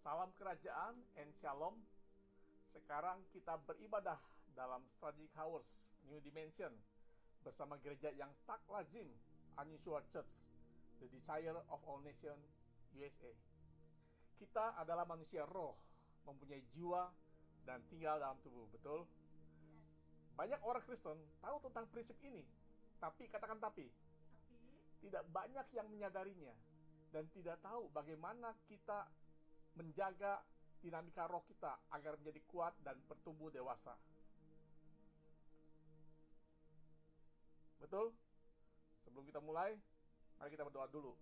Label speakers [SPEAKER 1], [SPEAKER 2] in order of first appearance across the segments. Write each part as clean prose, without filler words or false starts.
[SPEAKER 1] Salam kerajaan and shalom. Sekarang kita beribadah dalam Strategic Hours New Dimension bersama gereja yang tak lazim, Unusual Church, The Desire of All Nations, USA. Kita adalah manusia roh, mempunyai jiwa dan tinggal dalam tubuh, betul? Banyak orang Kristen tahu tentang prinsip ini, tapi katakan tapi tidak banyak yang menyadarinya dan tidak tahu bagaimana kita menjaga dinamika roh kita agar menjadi kuat dan bertumbuh dewasa. Betul? Sebelum kita mulai, mari kita berdoa dulu.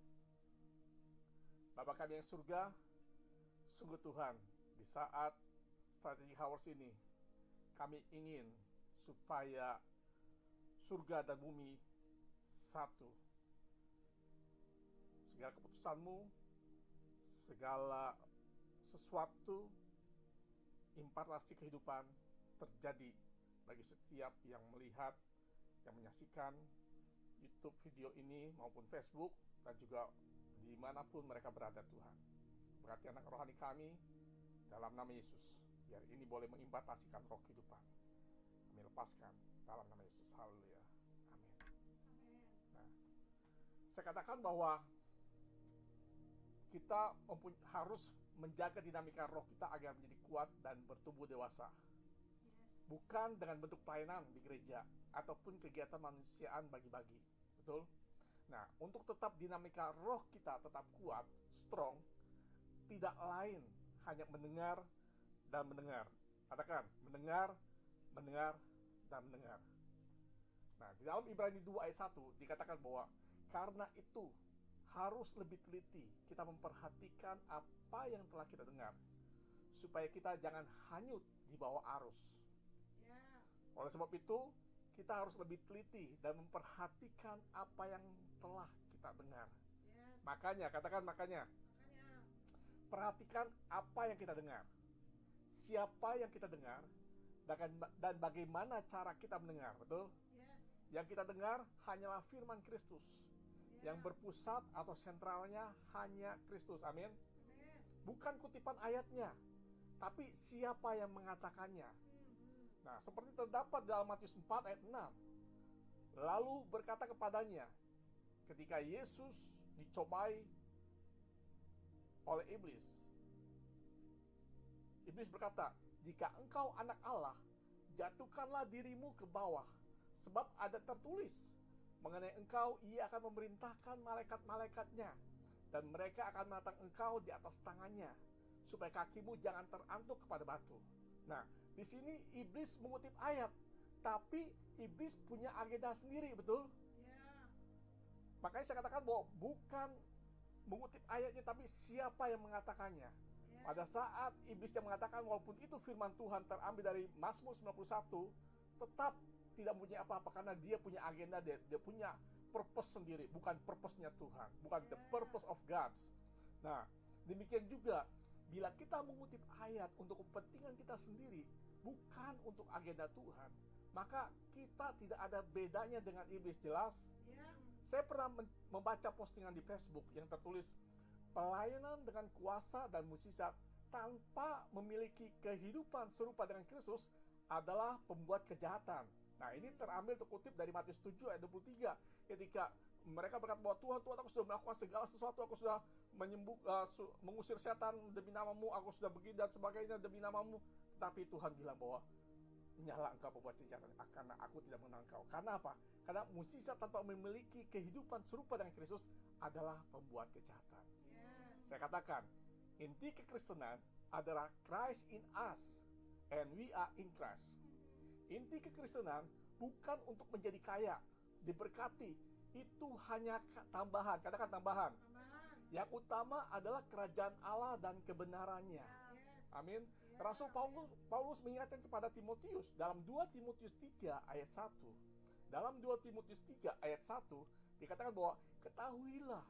[SPEAKER 1] Bapa kami yang surga, sungguh Tuhan, di saat Strategic Hours ini, kami ingin supaya surga dan bumi satu. Segala keputusan-Mu, segala sesuatu impartasi kehidupan terjadi bagi setiap yang melihat, yang menyaksikan YouTube video ini maupun Facebook dan juga dimanapun mereka berada. Tuhan, berkati anak rohani kami dalam nama Yesus, biar ini boleh mengimpartasikan roh kehidupan. Kami lepaskan dalam nama Yesus. Haleluya, amin. Nah, saya katakan bahwa kita harus menjaga dinamika roh kita agar menjadi kuat dan bertumbuh dewasa. Bukan dengan bentuk pelayanan di gereja ataupun kegiatan manusiaan bagi-bagi. Betul? Nah, untuk tetap dinamika roh kita tetap kuat, strong, tidak lain hanya mendengar dan mendengar. Katakan, mendengar, dan mendengar. Nah, di dalam Ibrani 2 ayat 1 dikatakan bahwa karena itu harus lebih teliti kita memperhatikan apa yang telah kita dengar, supaya kita jangan hanyut di bawah arus. Oleh sebab itu, kita harus lebih teliti dan memperhatikan apa yang telah kita dengar. Makanya, katakan makanya. Perhatikan apa yang kita dengar, siapa yang kita dengar, dan bagaimana cara kita mendengar. Betul? Yang kita dengar hanyalah firman Kristus, yang berpusat atau sentralnya hanya Kristus. Amin. Bukan kutipan ayatnya, tapi siapa yang mengatakannya. Nah, seperti terdapat dalam Matius 4 ayat 6. Lalu berkata kepadanya, ketika Yesus dicobai oleh iblis, iblis berkata, jika engkau anak Allah, jatuhkanlah dirimu ke bawah, sebab ada tertulis, mengenai engkau, ia akan memerintahkan malaikat-malaikatnya, dan mereka akan menatang engkau di atas tangannya, supaya kakimu jangan terantuk kepada batu. Nah, di sini iblis mengutip ayat, tapi iblis punya agenda sendiri, betul? Makanya saya katakan bahwa bukan mengutip ayatnya, tapi siapa yang mengatakannya. Pada saat iblis yang mengatakan, walaupun itu firman Tuhan terambil dari Mazmur 91, tetap tidak punya apa-apa, karena dia punya agenda, dia punya purpose sendiri, bukan purpose-nya Tuhan, bukan the purpose of God. Nah, demikian juga bila kita mengutip ayat untuk kepentingan kita sendiri, bukan untuk agenda Tuhan, maka kita tidak ada bedanya dengan iblis. Jelas? Saya pernah membaca postingan di Facebook yang tertulis, pelayanan dengan kuasa dan mukjizat tanpa memiliki kehidupan serupa dengan Kristus adalah pembuat kejahatan. Nah, ini terambil terkutip dari Matius 7 ayat 23, ketika mereka berkata bahwa Tuhan, aku sudah melakukan segala sesuatu, aku sudah mengusir setan demi namamu, aku sudah begini dan sebagainya demi namamu. Tetapi Tuhan bilang bahwa nyala engkau pembuat kejahatan, karena aku tidak mengenal engkau. Karena apa? Karena mukjizat tanpa memiliki kehidupan serupa dengan Kristus adalah pembuat kejahatan. Saya katakan, inti kekristenan adalah Christ in us and we are in Christ. Inti kekristenan bukan untuk menjadi kaya, diberkati. Itu hanya tambahan. Katakan tambahan. Yang utama adalah kerajaan Allah dan kebenarannya. Amin. Rasul Paulus mengingatkan kepada Timotius dalam 2 Timotius 3 ayat 1. Dalam 2 Timotius 3 ayat 1 dikatakan bahwa ketahuilah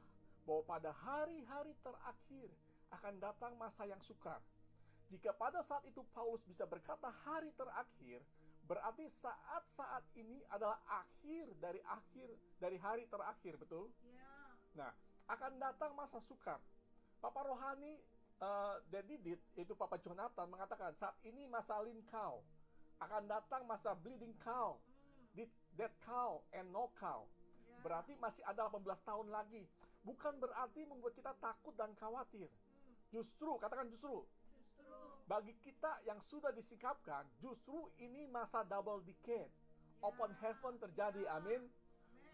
[SPEAKER 1] bahwa pada hari-hari terakhir akan datang masa yang sukar. Jika pada saat itu Paulus bisa berkata hari terakhir, berarti saat-saat ini adalah akhir dari hari terakhir, betul? Nah, akan datang masa sukar. Bapak rohani David, itu Papa Jonathan mengatakan, saat ini masa lean cow, akan datang masa bleeding cow, dead cow and no cow. Berarti masih ada 18 tahun lagi. Bukan berarti membuat kita takut dan khawatir. Justru, katakan justru. Bagi kita yang sudah disikapkan, justru ini masa double decade. Open heaven terjadi, amin.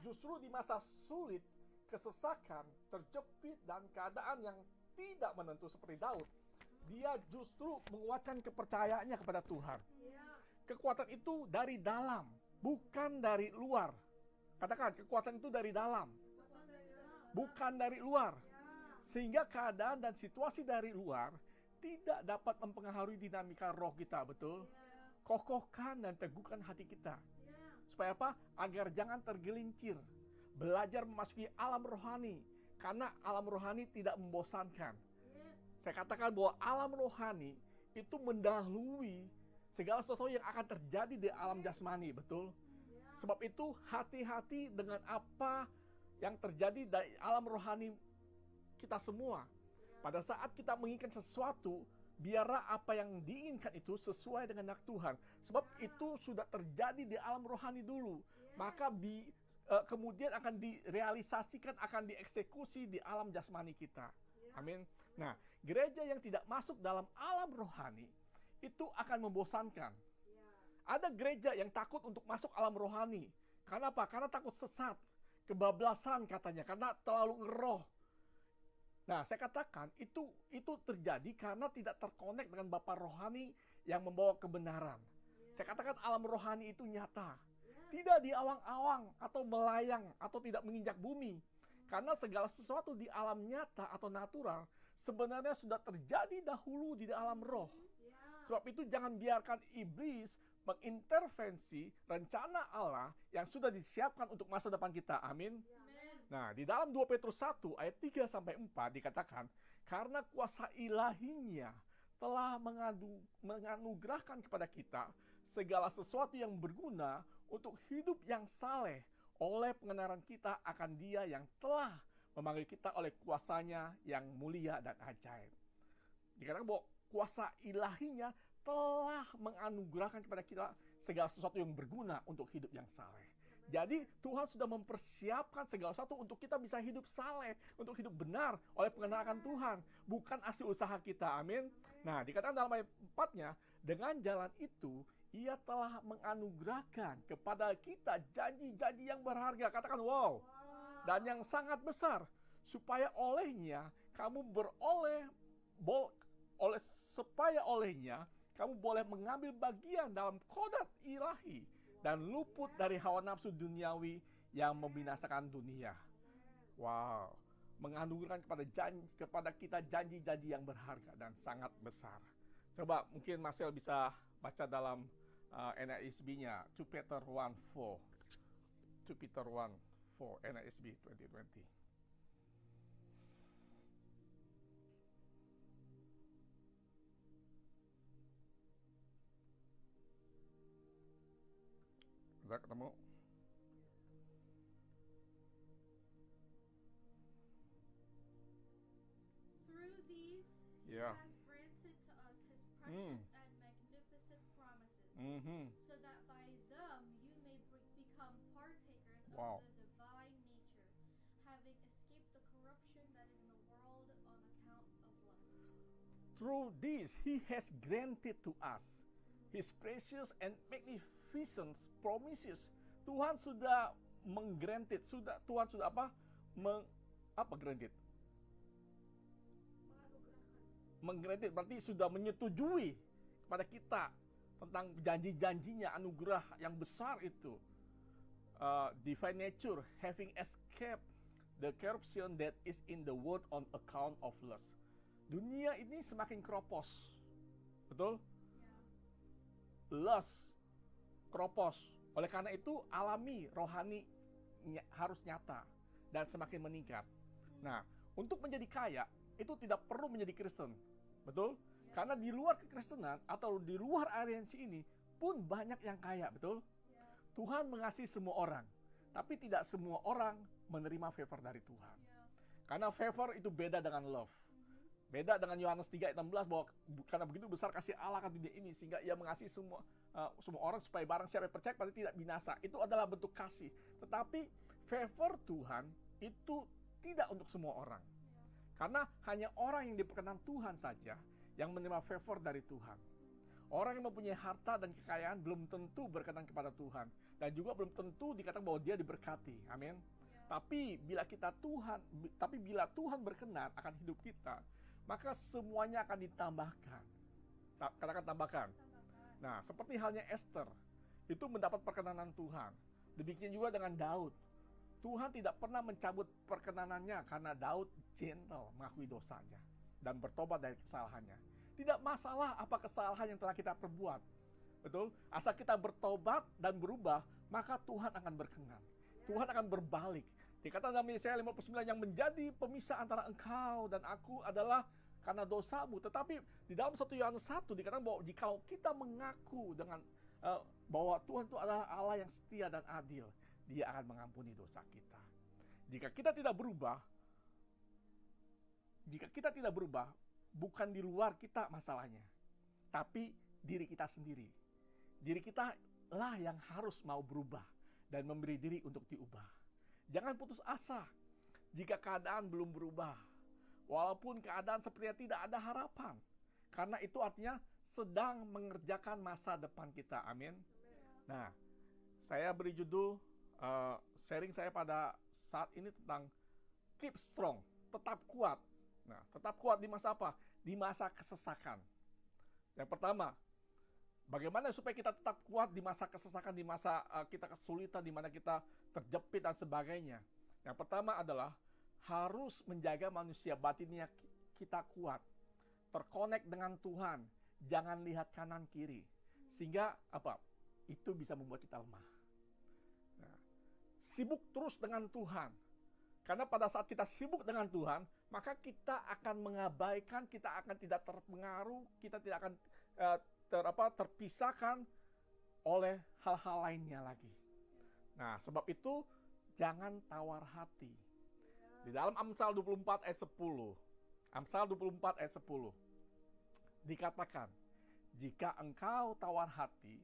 [SPEAKER 1] Justru di masa sulit, kesesakan, terjepit, dan keadaan yang tidak menentu seperti Daud, dia justru menguatkan kepercayaannya kepada Tuhan. Kekuatan itu dari dalam, bukan dari luar. Katakan, kekuatan itu dari dalam, bukan dari luar. Sehingga keadaan dan situasi dari luar tidak dapat mempengaruhi dinamika roh kita, betul? Kokohkan dan teguhkan hati kita. Supaya apa? Agar jangan tergelincir. Belajar memasuki alam rohani. Karena alam rohani tidak membosankan. Saya katakan bahwa alam rohani itu mendahului segala sesuatu yang akan terjadi di alam jasmani, betul? Sebab itu hati-hati dengan apa yang terjadi dari alam rohani kita semua. Pada saat kita menginginkan sesuatu, biarlah apa yang diinginkan itu sesuai dengan hak Tuhan. Sebab itu sudah terjadi di alam rohani dulu. Maka kemudian akan direalisasikan, akan dieksekusi di alam jasmani kita. Amin. Nah, gereja yang tidak masuk dalam alam rohani, itu akan membosankan. Ada gereja yang takut untuk masuk alam rohani. Karena apa? Karena takut sesat, kebablasan katanya, karena terlalu ngeroh. Nah, saya katakan itu terjadi karena tidak terkonek dengan Bapa rohani yang membawa kebenaran. Saya katakan alam rohani itu nyata. Tidak di awang-awang atau melayang atau tidak menginjak bumi. Karena segala sesuatu di alam nyata atau natural sebenarnya sudah terjadi dahulu di alam roh. Sebab itu jangan biarkan iblis mengintervensi rencana Allah yang sudah disiapkan untuk masa depan kita. Amin. Nah, di dalam 2 Petrus 1 ayat 3-4 dikatakan, karena kuasa ilahinya telah menganugerahkan kepada kita segala sesuatu yang berguna untuk hidup yang saleh oleh pengenalan kita akan Dia yang telah memanggil kita oleh kuasanya yang mulia dan ajaib. Dikatakan bahwa kuasa ilahinya telah menganugerahkan kepada kita segala sesuatu yang berguna untuk hidup yang saleh. Jadi Tuhan sudah mempersiapkan segala sesuatu untuk kita bisa hidup saleh, untuk hidup benar oleh pengenalan Tuhan, bukan hasil usaha kita. Amin. Nah, dikatakan dalam ayat 4-nya, dengan jalan itu Ia telah menganugerahkan kepada kita janji-janji yang berharga. Katakan wow. Dan yang sangat besar, supaya olehnya kamu kamu boleh mengambil bagian dalam kodrat ilahi dan luput dari hawa nafsu duniawi yang membinasakan dunia. Wow, menganugerahkan kepada kita janji-janji yang berharga dan sangat besar. Coba mungkin Marcel bisa baca dalam NASB-nya 2 Peter 1:4. 2 Peter 1:4 NASB 2020. Udah ketemu?
[SPEAKER 2] Through these,
[SPEAKER 1] Yeah.
[SPEAKER 2] He has granted to us His precious and magnificent promises, so that by them you may become partakers
[SPEAKER 1] Wow.
[SPEAKER 2] of the divine nature, having escaped the corruption that is in the world on account of lust.
[SPEAKER 1] Through this, He has granted to us His precious and magnificent promises. Tuhan sudah menggranted, Tuhan sudah granted? Menggranted berarti sudah menyetujui kepada kita tentang janji-janjinya, anugerah yang besar itu. Divine nature, having escaped the corruption that is in the world on account of lust. Dunia ini semakin keropos, betul? Lust, keropos. Oleh karena itu alami, rohani harus nyata dan semakin meningkat. Nah, untuk menjadi kaya itu tidak perlu menjadi Kristen, betul? Karena di luar kekristenan atau di luar aliansi ini pun banyak yang kaya, betul? Tuhan mengasihi semua orang, tapi tidak semua orang menerima favor dari Tuhan. Karena favor itu beda dengan love. Beda dengan Yohanes 3 ayat 16 bahwa karena begitu besar kasih Allah akan dunia ini sehingga ia mengasihi semua orang supaya barang siapa yang percaya pada tidak binasa. Itu adalah bentuk kasih. Tetapi favor Tuhan itu tidak untuk semua orang. Karena hanya orang yang diperkenan Tuhan saja yang menerima favor dari Tuhan. Orang yang mempunyai harta dan kekayaan belum tentu berkenan kepada Tuhan. Dan juga belum tentu dikatakan bahwa dia diberkati. Amin. Tapi bila Tuhan berkenan akan hidup kita, maka semuanya akan ditambahkan. Katakan tambahkan. Nah, seperti halnya Esther, itu mendapat perkenanan Tuhan. Demikian juga dengan Daud. Tuhan tidak pernah mencabut perkenanannya karena Daud gentle mengakui dosanya dan bertobat dari kesalahannya. Tidak masalah apa kesalahan yang telah kita perbuat. Betul? Asal kita bertobat dan berubah, maka Tuhan akan berkenan. Tuhan akan berbalik. Dikatakan dalam Yesaya 59, yang menjadi pemisah antara engkau dan aku adalah karena dosamu. Tetapi di dalam 1 Yohanes 1 dikatakan bahwa jika kita mengaku dengan bahwa Tuhan itu adalah Allah yang setia dan adil, Dia akan mengampuni dosa kita. Jika kita tidak berubah, bukan di luar kita masalahnya, tapi diri kita sendiri. Diri kita lah yang harus mau berubah dan memberi diri untuk diubah. Jangan putus asa jika keadaan belum berubah. Walaupun keadaan sepertinya tidak ada harapan. Karena itu artinya sedang mengerjakan masa depan kita. Amin. Nah, saya beri judul sharing saya pada saat ini tentang keep strong, tetap kuat. Nah, tetap kuat di masa apa? Di masa kesesakan. Yang pertama, bagaimana supaya kita tetap kuat di masa kesesakan, di masa kita kesulitan, di mana kita terjepit dan sebagainya. Yang pertama adalah harus menjaga manusia batinnya kita kuat. Terkonek dengan Tuhan. Jangan lihat kanan kiri. Sehingga apa? Itu bisa membuat kita lemah. Nah, sibuk terus dengan Tuhan. Karena pada saat kita sibuk dengan Tuhan, maka kita akan mengabaikan, kita akan tidak terpengaruh, kita tidak akan terpisahkan oleh hal-hal lainnya lagi. Nah, sebab itu jangan tawar hati. Di dalam Amsal 24 ayat 10, Amsal 24 ayat 10 dikatakan, jika engkau tawar hati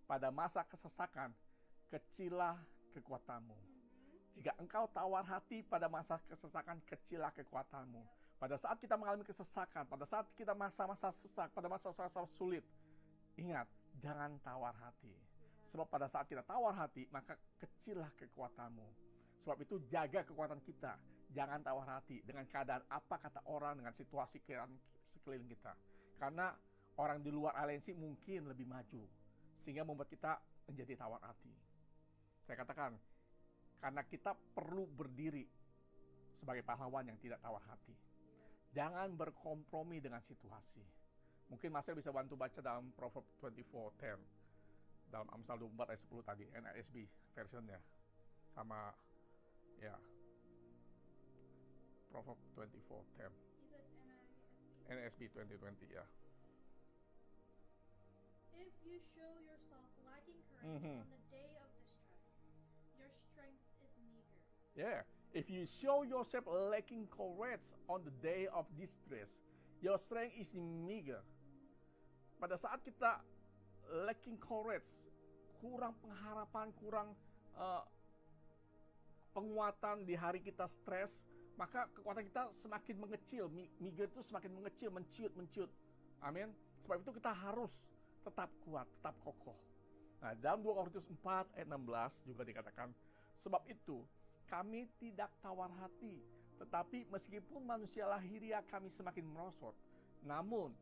[SPEAKER 1] pada masa kesesakan, kecillah kekuatanmu. Jika engkau tawar hati pada masa kesesakan, kecillah kekuatanmu. Pada saat kita mengalami kesesakan, pada saat kita masa-masa sesak, pada masa-masa sulit, ingat, jangan tawar hati. Sebab pada saat kita tawar hati, maka kecillah kekuatanmu. Sebab itu jaga kekuatan kita. Jangan tawar hati dengan keadaan apa kata orang, dengan situasi sekeliling kita. Karena orang di luar aliansi mungkin lebih maju, sehingga membuat kita menjadi tawar hati. Saya katakan, karena kita perlu berdiri sebagai pahlawan yang tidak tawar hati. Jangan berkompromi dengan situasi. Mungkin Mas bisa bantu baca dalam Proverbs 24:10. Dalam Amsal 24 ayat 10 tadi, NASB versionnya. Sama, ya. Proverbs 24:10. NASB 2020, ya.
[SPEAKER 2] If you show yourself lacking courage on the day of distress, your strength is meager.
[SPEAKER 1] Yeah. If you show yourself lacking courage on the day of distress, your strength is meager. Pada saat kita lacking courage, kurang pengharapan, kurang penguatan di hari kita stres, maka kekuatan kita semakin mengecil. Meager itu semakin mengecil, menciut. Amin. Sebab itu kita harus tetap kuat, tetap kokoh. Nah, dalam 2 Korintus 4 ayat 16 juga dikatakan, sebab itu kami tidak tawar hati, tetapi meskipun manusia lahiriah kami semakin merosot, namun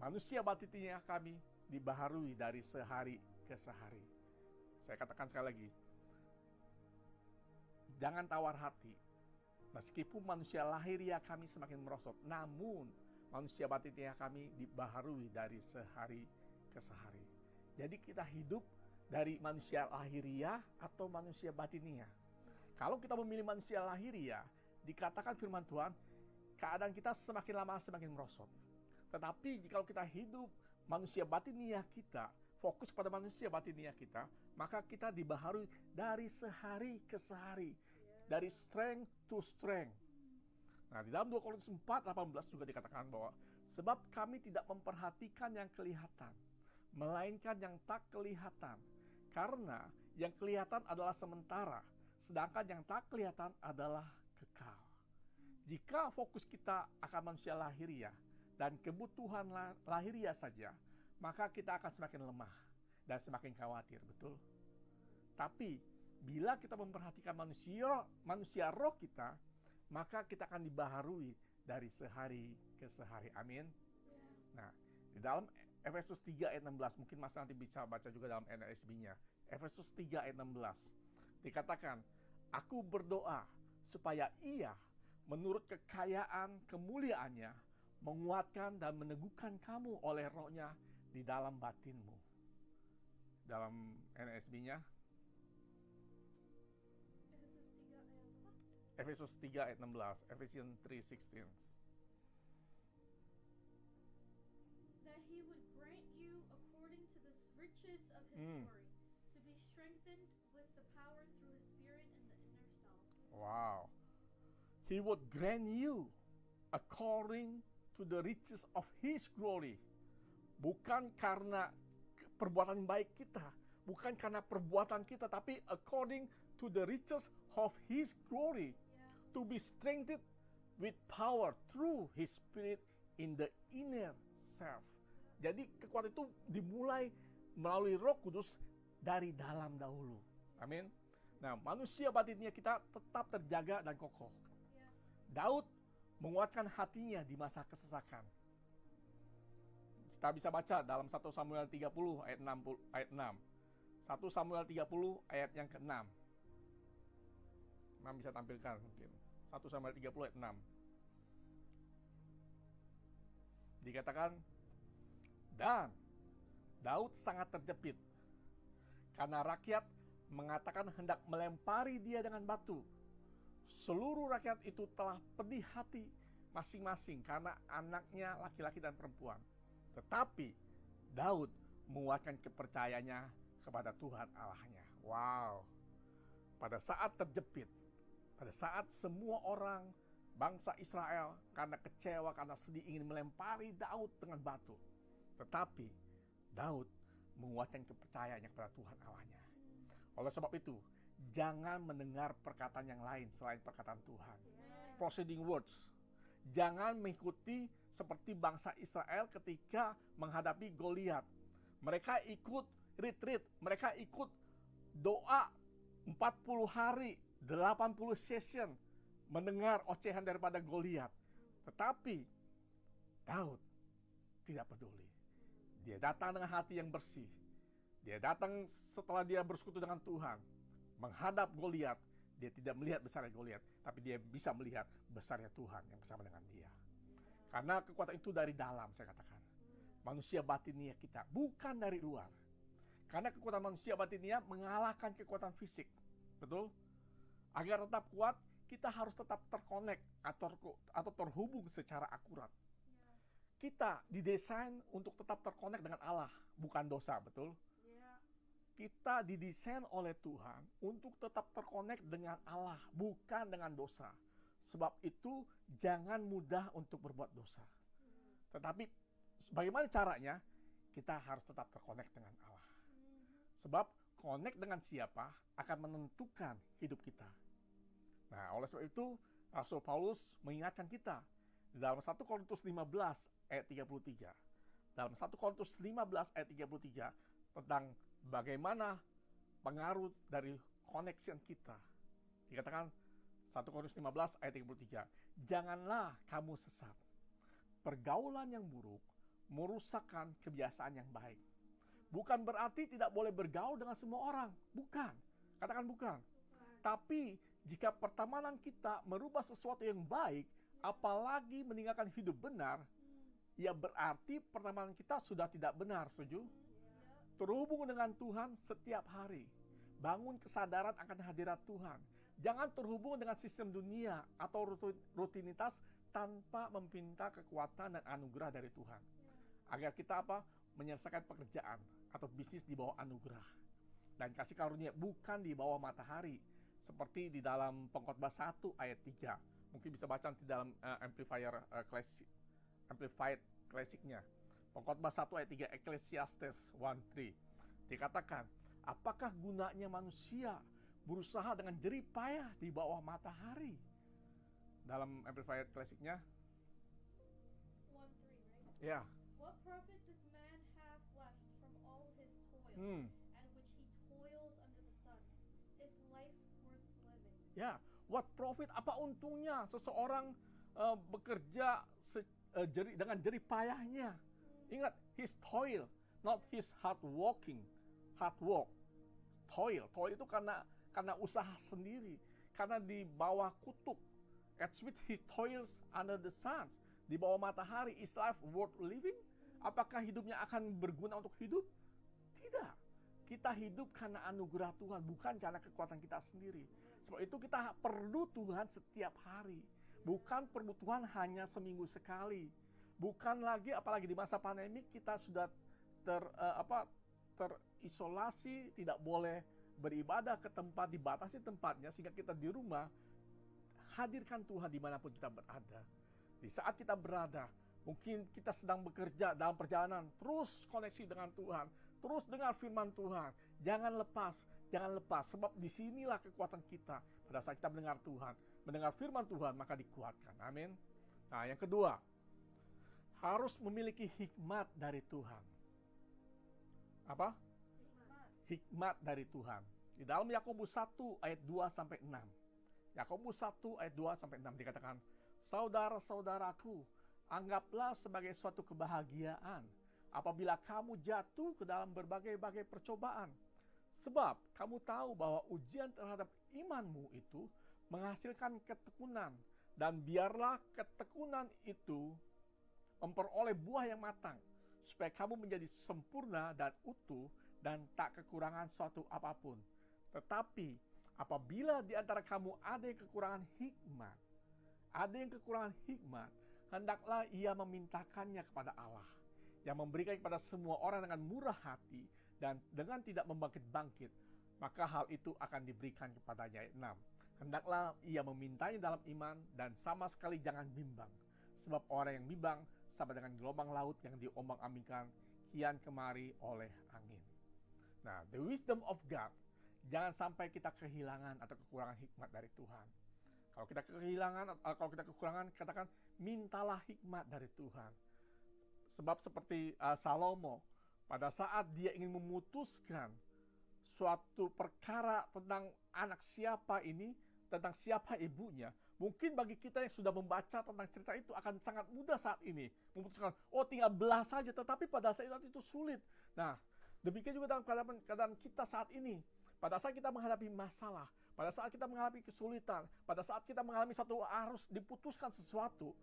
[SPEAKER 1] manusia batinnya kami dibaharui dari sehari ke sehari. Saya katakan sekali lagi, jangan tawar hati. Meskipun manusia lahiriah kami semakin merosot, namun manusia batinnya kami dibaharui dari sehari ke sehari. Jadi kita hidup dari manusia lahiriah atau manusia batiniah. Kalau kita memilih manusia lahiriah, dikatakan firman Tuhan, keadaan kita semakin lama semakin merosot. Tetapi jika kita hidup manusia batiniah kita, fokus pada manusia batiniah kita, maka kita dibaharui dari sehari ke sehari, dari strength to strength. Nah, di dalam 2 Korintus 4:18 juga dikatakan bahwa sebab kami tidak memperhatikan yang kelihatan, melainkan yang tak kelihatan. Karena yang kelihatan adalah sementara, sedangkan yang tak kelihatan adalah kekal. Jika fokus kita akan manusia lahiriah dan kebutuhan lahiriah saja, maka kita akan semakin lemah dan semakin khawatir, betul? Tapi bila kita memperhatikan manusia roh kita, maka kita akan dibaharui dari sehari ke sehari. Amin. Nah, di dalam Efesus 3 ayat 16, mungkin Mas nanti bisa baca juga dalam NASB-nya. Efesus 3 ayat 16 dikatakan, aku berdoa supaya ia menurut kekayaan kemuliaannya menguatkan dan meneguhkan kamu oleh rohnya di dalam batinmu. Dalam NASB-nya Efesus 3 ayat 16, Ephesians 3:16.
[SPEAKER 2] That he would grant you according to the riches of his glory, to be strengthened with the power through his spirit in the inner self.
[SPEAKER 1] Wow. He would grant you according to the riches of his glory. Bukan karena perbuatan baik kita, bukan karena perbuatan kita, tapi according to the riches of his glory. To be strengthened with power through his spirit in the inner self. Jadi kekuatan itu dimulai melalui Roh Kudus dari dalam dahulu. Amin. Nah, manusia batinnya kita tetap terjaga dan kokoh. Daud menguatkan hatinya di masa kesesakan. Kita bisa baca dalam 1 Samuel 30 ayat 6. 1 Samuel 30 ayat yang ke-6. Mam bisa tampilkan mungkin. 1 Samuel 30 ayat 6. Dikatakan, dan Daud sangat terjepit karena rakyat mengatakan hendak melempari dia dengan batu. Seluruh rakyat itu telah pedih hati masing-masing karena anaknya laki-laki dan perempuan. Tetapi Daud menguatkan kepercayaannya kepada Tuhan Allahnya. Wow. Pada saat terjepit, pada saat semua orang bangsa Israel karena kecewa, karena sedih ingin melempari Daud dengan batu. Tetapi Daud menguatkan kepercayaannya kepada Tuhan Allahnya. Oleh sebab itu, jangan mendengar perkataan yang lain selain perkataan Tuhan. Proceeding words. Jangan mengikuti seperti bangsa Israel ketika menghadapi Goliat. Mereka ikut retreat, mereka ikut doa 40 hari, 80 session mendengar ocehan daripada Goliat. Tetapi Daud tidak peduli. Dia datang dengan hati yang bersih. Dia datang setelah dia bersekutu dengan Tuhan, menghadap Goliat. Dia tidak melihat besarnya Goliat, tapi dia bisa melihat besarnya Tuhan yang bersama dengan dia. Karena kekuatan itu dari dalam, saya katakan. Manusia batinia kita, bukan dari luar. Karena kekuatan manusia batinia mengalahkan kekuatan fisik. Betul? Agar tetap kuat, kita harus tetap terkonek atau terhubung secara akurat. Kita didesain untuk tetap terkonek dengan Allah, bukan dosa, betul? Kita didesain oleh Tuhan untuk tetap terkonek dengan Allah, bukan dengan dosa. Sebab itu jangan mudah untuk berbuat dosa. Tetapi bagaimana caranya? Kita harus tetap terkonek dengan Allah. Sebab konek dengan siapa akan menentukan hidup kita. Nah, oleh sebab itu Rasul Paulus mengingatkan kita di dalam 1 Korintus 15 ayat 33. Dalam 1 Korintus 15 ayat 33 tentang bagaimana pengaruh dari connection kita. Dikatakan 1 Korintus 15 ayat 33. Janganlah kamu sesat. Pergaulan yang buruk merusakkan kebiasaan yang baik. Bukan berarti tidak boleh bergaul dengan semua orang. Bukan. Katakan bukan. Tapi jika pertemanan kita merubah sesuatu yang baik, apalagi meninggalkan hidup benar, ya berarti pertemanan kita sudah tidak benar. Setuju? Terhubung dengan Tuhan setiap hari. Bangun kesadaran akan hadirat Tuhan. Jangan terhubung dengan sistem dunia atau rutinitas tanpa meminta kekuatan dan anugerah dari Tuhan. Agar kita menyelesaikan pekerjaan atau bisnis di bawah anugerah. Dan kasih karunia bukan di bawah matahari. Seperti di dalam Pengkhotbah 1 ayat 3. Mungkin bisa baca nanti dalam Amplified Classic-nya. Pengkhotbah 1 ayat 3, Ecclesiastes 1:3. Dikatakan, apakah gunanya manusia berusaha dengan jerih payah di bawah matahari? Dalam Amplified Classic-nya,
[SPEAKER 2] 1:3, right?
[SPEAKER 1] ya.
[SPEAKER 2] What profit does man have left from all his toil,
[SPEAKER 1] Hmm.
[SPEAKER 2] and which he toils under the sun? Is life worth living?
[SPEAKER 1] Ya, what profit, apa untungnya seseorang bekerja dengan jerih payahnya? Ingat, his toil, not his hard work. Toil itu karena usaha sendiri, karena di bawah kutuk. At which he toils under the sun, di bawah matahari. Is life worth living? Apakah hidupnya akan berguna untuk hidup? Tidak. Kita hidup karena anugerah Tuhan, bukan karena kekuatan kita sendiri. Sebab itu kita perlu Tuhan setiap hari. Bukan perlu Tuhan hanya seminggu sekali. Bukan lagi, apalagi di masa pandemi kita sudah terisolasi, tidak boleh beribadah ke tempat, dibatasi tempatnya, sehingga kita di rumah. Hadirkan Tuhan dimanapun kita berada. Di saat kita berada, mungkin kita sedang bekerja dalam perjalanan, terus koneksi dengan Tuhan, terus dengar firman Tuhan. Jangan lepas, sebab disinilah kekuatan kita. Pada saat kita mendengar Tuhan, mendengar firman Tuhan, maka dikuatkan. Amin. Nah, yang kedua, harus memiliki hikmat dari Tuhan. Apa? Hikmat dari Tuhan. Di dalam Yakobus 1 ayat 2-6. Yakobus 1 ayat 2-6 dikatakan, saudara-saudaraku, anggaplah sebagai suatu kebahagiaan apabila kamu jatuh ke dalam berbagai-bagai percobaan. Sebab kamu tahu bahwa ujian terhadap imanmu itu menghasilkan ketekunan. Dan biarlah ketekunan itu memperoleh buah yang matang, supaya kamu menjadi sempurna dan utuh dan tak kekurangan suatu apapun. Tetapi apabila di antara kamu ada yang kekurangan hikmat, hendaklah ia memintakannya kepada Allah, yang memberikan kepada semua orang dengan murah hati dan dengan tidak membangkit-bangkit, maka hal itu akan diberikan kepadanya. Ayat 6. Hendaklah ia memintanya dalam iman dan sama sekali jangan bimbang, sebab orang yang bimbang sama dengan gelombang laut yang diombang-ambingkan kian kemari oleh angin. Nah, the wisdom of God, jangan sampai kita kehilangan atau kekurangan hikmat dari Tuhan. Kalau kita kekurangan, katakan mintalah hikmat dari Tuhan. Sebab seperti Salomo, pada saat dia ingin memutuskan suatu perkara tentang anak siapa ini, tentang siapa ibunya, mungkin bagi kita yang sudah membaca tentang cerita itu akan sangat mudah saat ini memutuskan, oh tinggal belah saja, tetapi pada saat itu sulit. Nah, demikian juga dalam keadaan kita saat ini. Pada saat kita menghadapi masalah, pada saat kita menghadapi kesulitan, pada saat kita mengalami satu harus diputuskan sesuatu,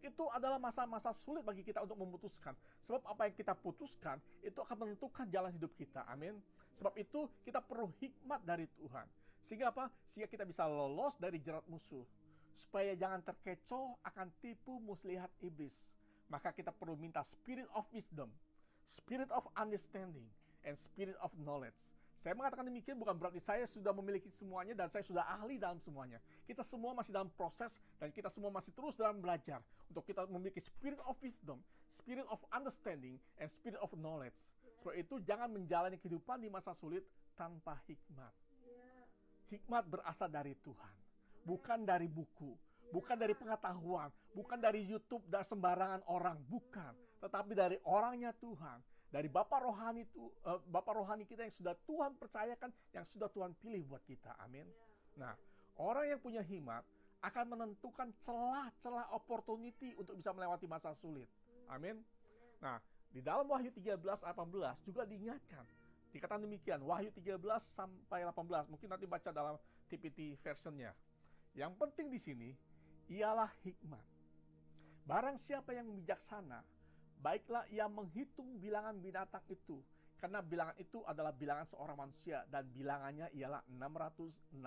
[SPEAKER 1] itu adalah masa-masa sulit bagi kita untuk memutuskan. Sebab apa yang kita putuskan, itu akan menentukan jalan hidup kita. Amin. Sebab itu kita perlu hikmat dari Tuhan. Sehingga apa? Sehingga kita bisa lolos dari jerat musuh. Supaya jangan terkecoh akan tipu muslihat iblis. Maka kita perlu minta spirit of wisdom, spirit of understanding, and spirit of knowledge. Saya mengatakan demikian bukan berarti saya sudah memiliki semuanya dan saya sudah ahli dalam semuanya. Kita semua masih dalam proses dan kita semua masih terus dalam belajar untuk kita memiliki spirit of wisdom, spirit of understanding, and spirit of knowledge. Sebab itu jangan menjalani kehidupan di masa sulit tanpa hikmat. Hikmat berasal dari Tuhan, bukan dari buku, bukan dari pengetahuan, bukan dari YouTube dan sembarangan orang, bukan, tetapi dari orangnya Tuhan. Dari Bapa rohani kita yang sudah Tuhan percayakan, yang sudah Tuhan pilih buat kita. Amin. Nah, orang yang punya hikmat akan menentukan celah-celah opportunity untuk bisa melewati masa sulit. Amin. Nah, di dalam Wahyu 13-18 juga diingatkan. Dikatakan demikian, Wahyu 13-18. Mungkin nanti baca dalam TPT versionnya. Yang penting di sini ialah hikmat. Barang siapa yang bijaksana, baiklah ia menghitung bilangan binatang itu, karena bilangan itu adalah bilangan seorang manusia dan bilangannya ialah 666.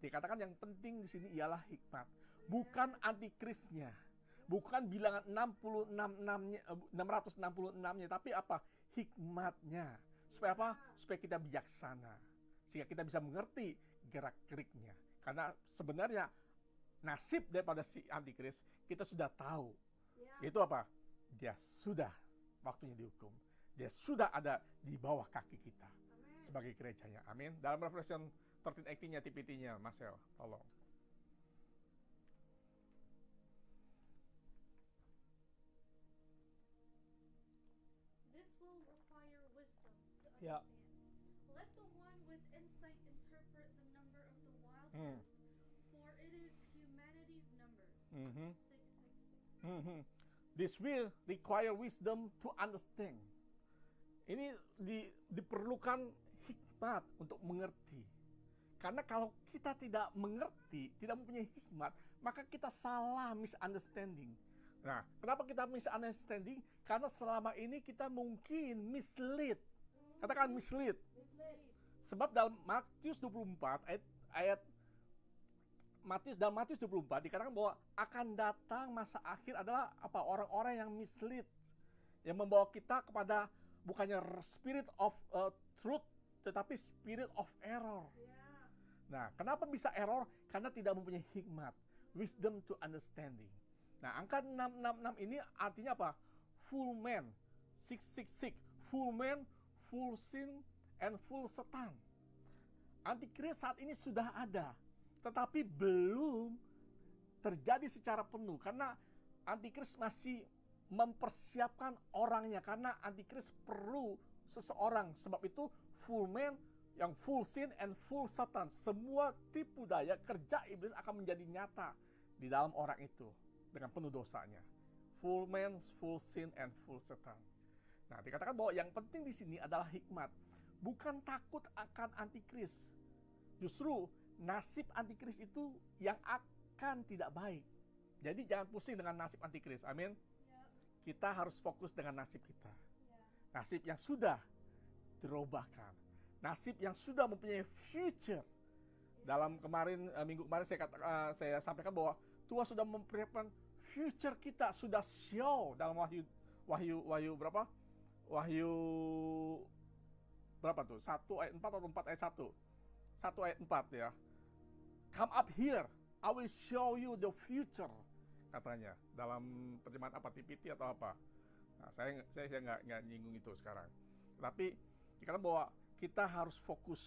[SPEAKER 1] Dikatakan yang penting di sini ialah hikmat, bukan antikrisnya, bukan bilangan 666-nya, tapi apa? Hikmatnya. Supaya apa? Supaya kita bijaksana, sehingga kita bisa mengerti gerak-geriknya. Karena sebenarnya nasib daripada si antikris kita sudah tahu.
[SPEAKER 2] Yeah.
[SPEAKER 1] Itu apa? Dia sudah waktunya dihukum. Dia sudah ada di bawah kaki kita
[SPEAKER 2] Amen.
[SPEAKER 1] sebagai gerejanya. Amin. Dalam Revelation 13:18-nya TPT-nya, Marcel, tolong.
[SPEAKER 2] This will require wisdom to
[SPEAKER 1] Yeah.
[SPEAKER 2] understand. Let the one with insight interpret the number of the wild
[SPEAKER 1] Hmm.
[SPEAKER 2] beast, for it is humanity's number.
[SPEAKER 1] Mhm.
[SPEAKER 2] 666.
[SPEAKER 1] Mhm. This will require wisdom to understand. Ini diperlukan hikmat untuk mengerti. Karena kalau kita tidak mengerti, tidak mempunyai hikmat, maka kita salah, misunderstanding. Nah, kenapa kita misunderstanding? Karena selama ini kita mungkin mislead. Katakan mislead. Sebab dalam Matius 24 ayat dalam Matius 24 dikatakan bahwa akan datang masa akhir adalah apa? Orang-orang yang mislead, yang membawa kita kepada bukannya spirit of truth, tetapi spirit of error.
[SPEAKER 2] Yeah.
[SPEAKER 1] Nah, kenapa bisa error? Karena tidak mempunyai hikmat, wisdom to understanding. Nah, angka 666 ini artinya apa? Full man, 666, full man, full sin, and full setan. Antikris saat ini sudah ada, tetapi belum terjadi secara penuh karena antikris masih mempersiapkan orangnya, karena antikris perlu seseorang. Sebab itu full man yang full sin and full satan, semua tipu daya kerja iblis akan menjadi nyata di dalam orang itu dengan penuh dosanya. Full man, full sin, and full satan. Nah, dikatakan bahwa yang penting di sini adalah hikmat, bukan takut akan antikris. Justru nasib antikris itu yang akan tidak baik. Jadi jangan pusing dengan nasib antikris. Amin.
[SPEAKER 2] Yeah.
[SPEAKER 1] Kita harus fokus dengan nasib kita.
[SPEAKER 2] Yeah.
[SPEAKER 1] Nasib yang sudah dirubahkan. Nasib yang sudah mempunyai future. Dalam minggu kemarin saya sampaikan bahwa Tuhan sudah mempersiapkan future kita, sudah show dalam Wahyu berapa? Wahyu berapa tuh? 1 ayat 4 atau 4 ayat 1? 1 ayat 4 ya. Come up here, I will show you the future, katanya. Dalam terjemahan apa? TPT atau apa? Nah, saya nggak nyinggung itu sekarang. Tapi dikatakan bahwa kita harus fokus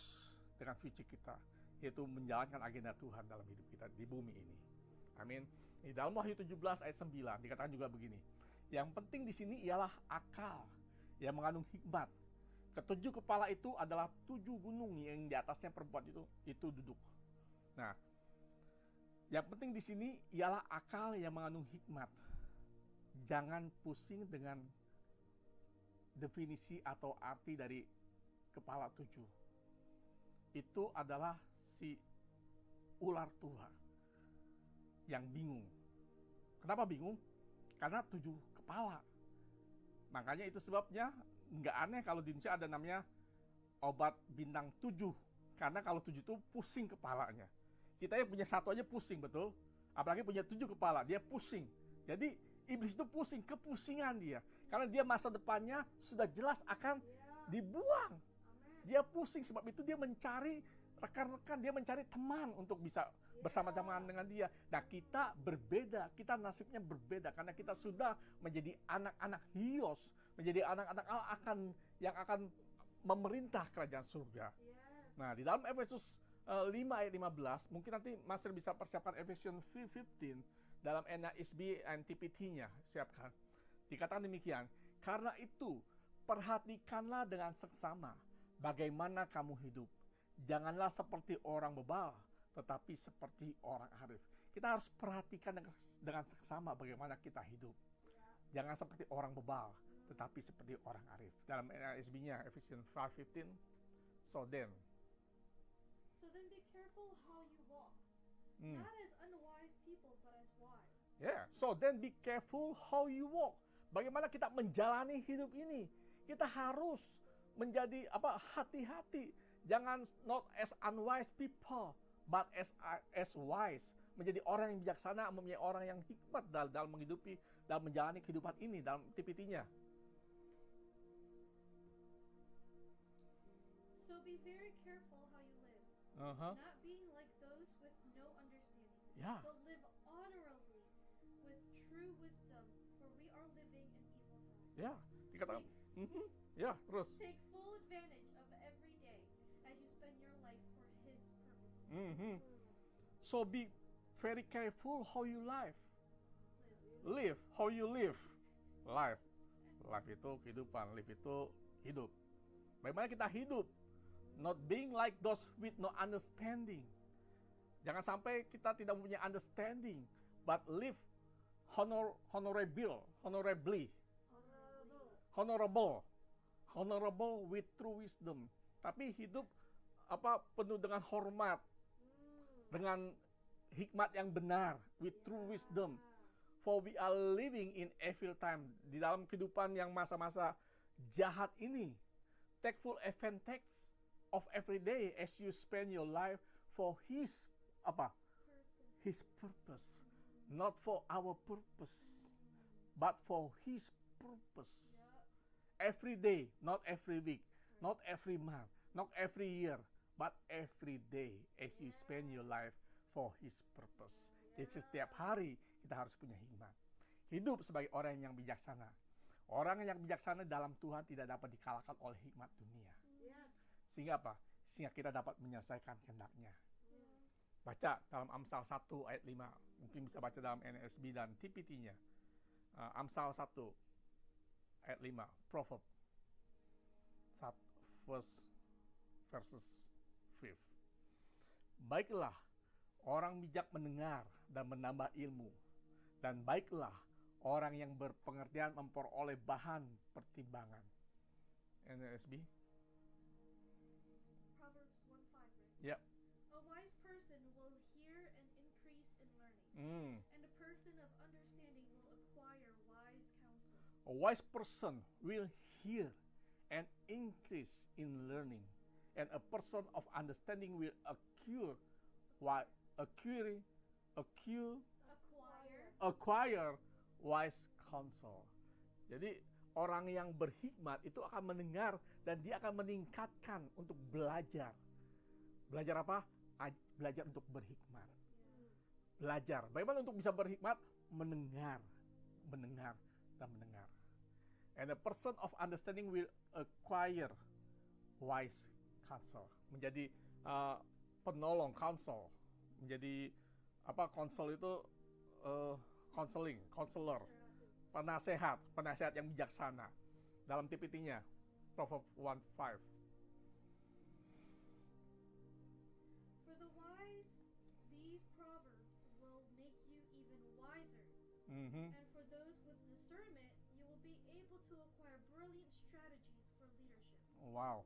[SPEAKER 1] dengan future kita, yaitu menjalankan agenda Tuhan dalam hidup kita di bumi ini. Amin. Di dalam Wahyu 17 ayat 9 dikatakan juga begini. Yang penting di sini ialah akal yang mengandung hikmat. Ketujuh kepala itu adalah 7 gunung yang di atasnya perempuan itu duduk. Nah, yang penting di sini ialah akal yang mengandung hikmat. Jangan pusing dengan definisi atau arti dari kepala 7. Itu adalah si ular tua yang bingung. Kenapa bingung? Karena 7 kepala. Makanya itu sebabnya nggak aneh kalau di Indonesia ada namanya obat bintang 7. Karena kalau 7 itu pusing kepalanya. Kita yang punya satu aja pusing, betul? Apalagi punya 7 kepala, dia pusing. Jadi iblis itu pusing, kepusingan dia. Karena dia masa depannya sudah jelas akan dibuang. Dia pusing, sebab itu dia mencari rekan-rekan, dia mencari teman untuk bisa bersama-sama dengan dia. Nah, kita berbeda, kita nasibnya berbeda karena kita sudah menjadi anak-anak Hios, menjadi anak-anak Allah yang akan memerintah kerajaan surga. Nah, di dalam Efesus 5 ayat 15, mungkin nanti Master bisa persiapkan Ephesians 5:15 dalam NASB and TPT-nya, siapkan. Dikatakan demikian, karena itu perhatikanlah dengan seksama bagaimana kamu hidup. Janganlah seperti orang bebal, tetapi seperti orang arif. Kita harus perhatikan dengan seksama bagaimana kita hidup. Jangan seperti orang bebal, tetapi seperti orang arif. Dalam NASB-nya, Ephesians 5:15, so then
[SPEAKER 2] be careful how you walk. Not as unwise people, but as wise.
[SPEAKER 1] Yeah, so then be careful how you walk. Bagaimana kita menjalani hidup ini? Kita harus menjadi hati-hati. Jangan not as unwise people, but as wise. Menjadi orang yang bijaksana, mempunyai orang yang hikmat dalam menghidupi, dalam menjalani kehidupan ini, dalam TPT-nya.
[SPEAKER 2] So be very careful how you live. Not being like those with no understanding,
[SPEAKER 1] Yeah.
[SPEAKER 2] but live
[SPEAKER 1] Ya, dikatakan. Ya, terus.
[SPEAKER 2] Take full advantage of every day as you spend your life for His purposes.
[SPEAKER 1] So be very careful how you live, how you live. Life itu kehidupan, live itu hidup. Bagaimana kita hidup? Not being like those with no understanding. Jangan sampai kita tidak mempunyai understanding, but live honorable with true wisdom. Tapi hidup penuh dengan hormat, dengan hikmat yang benar, with true wisdom. For we are living in evil time. Di dalam kehidupan yang masa-masa jahat ini, take full advantage of every day as you spend your life for His His purpose, not for our purpose, but for His purpose. Every day, not every week, not every month, not every year, but every day as you spend your life for His purpose. Jadi setiap hari kita harus punya hikmat. Hidup sebagai orang yang bijaksana. Orang yang bijaksana dalam Tuhan tidak dapat dikalahkan oleh hikmat dunia. Sehingga apa? Sehingga kita dapat menyelesaikan kehendak-Nya. Baca dalam Amsal 1 ayat 5. Mungkin bisa baca dalam NSB dan TPT-nya. Amsal 1 ayat 5. Proverb 1 verses 5. Baiklah orang bijak mendengar dan menambah ilmu, dan baiklah orang yang berpengertian memperoleh bahan pertimbangan. NSB.
[SPEAKER 2] Proverbs 1:5, right?
[SPEAKER 1] Yep.
[SPEAKER 2] A wise person will hear and increase in learning, and a person of understanding will acquire wise counsel.
[SPEAKER 1] A wise person will hear and increase in learning, and a person of understanding will acquire wise counsel. Jadi orang yang berhikmat itu akan mendengar dan dia akan meningkatkan untuk belajar. Belajar apa? Belajar untuk berhikmat. Belajar. Bagaimana untuk bisa berhikmat? Mendengar, dan mendengar. And a person of understanding will acquire wise counsel. Menjadi penolong, counsel. Menjadi counsel itu counselor, penasehat yang bijaksana. Dalam TPT-nya, Proverbs 1:5.
[SPEAKER 2] For the wise, these proverbs will make you even wiser. And for those with discernment, you will be able to acquire brilliant strategies for leadership.
[SPEAKER 1] Wow.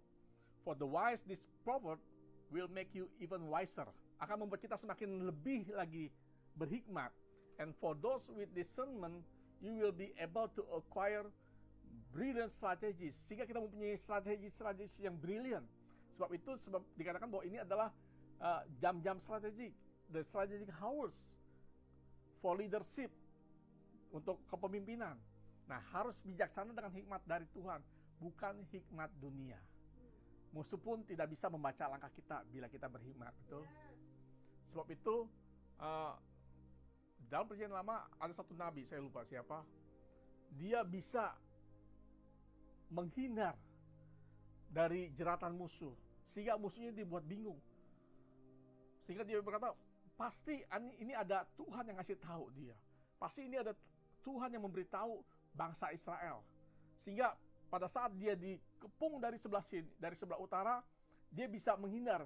[SPEAKER 1] For the wise, this proverb will make you even wiser. Akan membuat kita semakin lebih lagi berhikmat. And for those with discernment, you will be able to acquire brilliant strategies. Sehingga kita mempunyai strategi yang brilliant. Sebab dikatakan bahwa ini adalah jam-jam strategik, the strategic hours for leadership, untuk kepemimpinan. Nah, harus bijaksana dengan hikmat dari Tuhan, bukan hikmat dunia. Musuh pun tidak bisa membaca langkah kita bila kita berhikmat, betul? Sebab itu, dalam Perjanjian Lama ada satu nabi, saya lupa siapa, dia bisa menghindar dari jeratan musuh, sehingga musuhnya dibuat bingung. Sehingga dia berkata, pasti ini ada Tuhan yang ngasih tahu dia. Pasti ini ada Tuhan yang memberitahu bangsa Israel. Sehingga pada saat dia dikepung dari sebelah utara, dia bisa menghindar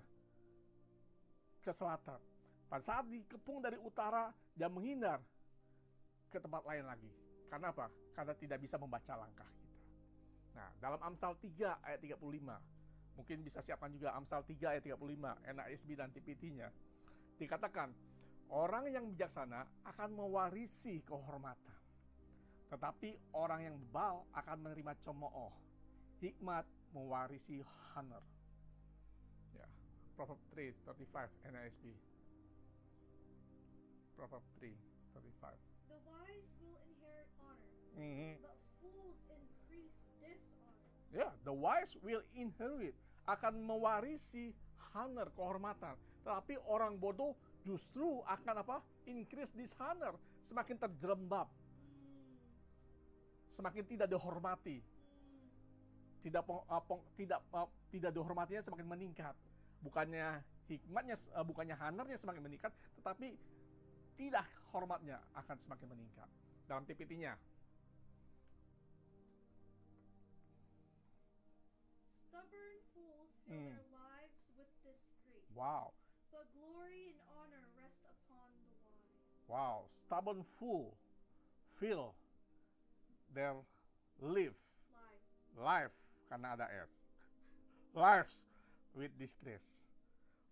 [SPEAKER 1] ke selatan. Pada saat dikepung dari utara, dia menghindar ke tempat lain lagi. Karena apa? Karena tidak bisa membaca langkah kita. Nah, dalam Amsal 3 ayat 35, mungkin bisa siapkan juga Amsal 3 ayat 35, NASB dan TPT-nya. Dikatakan, orang yang bijaksana akan mewarisi kehormatan. Tetapi orang yang bebal akan menerima cemooh. Hikmat mewarisi honor. Ya, Proverbs 3:35 NASB. Proverbs 3:35.
[SPEAKER 2] The wise will inherit honor, but fools increase dishonor.
[SPEAKER 1] Ya, the wise will inherit, akan mewarisi honor, kehormatan. Tetapi orang bodoh justru akan increase dishonor, semakin terjerembab. semakin tidak dihormati. Tidak dihormatinya semakin meningkat. Bukannya hikmatnya, bukannya honornya semakin meningkat, tetapi tidak hormatnya akan semakin meningkat. Dalam TPT-nya,
[SPEAKER 2] stubborn fools fill their lives with disgrace.
[SPEAKER 1] Wow.
[SPEAKER 2] But glory and honor rest upon the wise.
[SPEAKER 1] Wow, stubborn fool fill their life karena ada S. Lives with disgrace.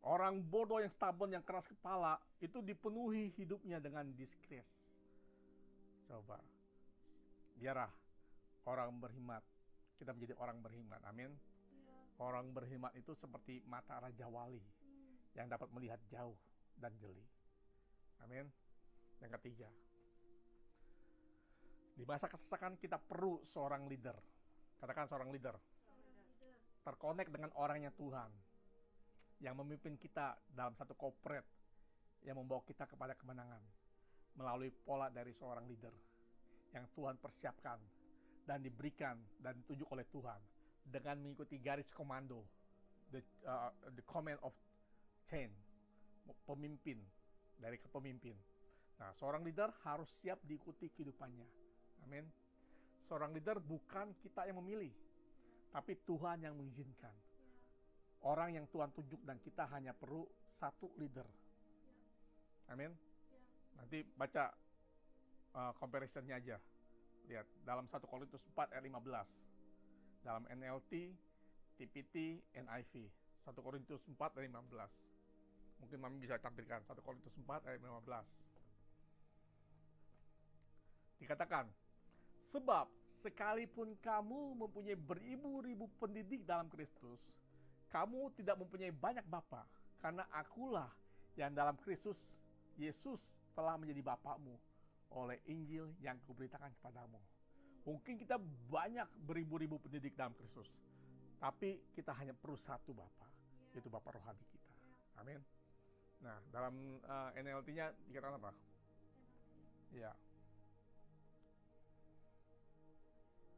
[SPEAKER 1] Orang bodoh yang stubborn, yang keras kepala, itu dipenuhi hidupnya dengan disgrace. Coba, biarlah orang berhikmat, kita menjadi orang berhikmat, amin. Orang berhikmat itu seperti mata Raja Wali yang dapat melihat jauh dan jeli, amin. Yang ketiga, di masa kesesakan kita perlu seorang leader. Katakan seorang leader. Terkonek dengan orangnya Tuhan, yang memimpin kita dalam satu corporate, yang membawa kita kepada kemenangan melalui pola dari seorang leader yang Tuhan persiapkan dan diberikan dan ditunjuk oleh Tuhan dengan mengikuti garis komando, the command of chain, pemimpin dari kepemimpin. Nah, seorang leader harus siap diikuti kehidupannya, amin. Seorang leader bukan kita yang memilih, tapi Tuhan yang mengizinkan. Orang yang Tuhan tunjuk, dan kita hanya perlu satu leader. Amin. Nanti baca comparison-nya aja. Lihat dalam 1 Korintus 4 ayat 15. Dalam NLT, TPT, NIV. 1 Korintus 4 ayat 15. Mungkin Mami bisa tampilkan 1 Korintus 4 ayat 15. Dikatakan, sebab sekalipun kamu mempunyai beribu-ribu pendidik dalam Kristus, kamu tidak mempunyai banyak bapa, karena akulah yang dalam Kristus Yesus telah menjadi bapakmu oleh Injil yang kuberitakan kepadamu. Mungkin kita banyak beribu-ribu pendidik dalam Kristus, tapi kita hanya perlu satu bapa, yaitu bapa rohani kita. Amin. Nah, dalam NLT-nya dikatakan apa? Ya.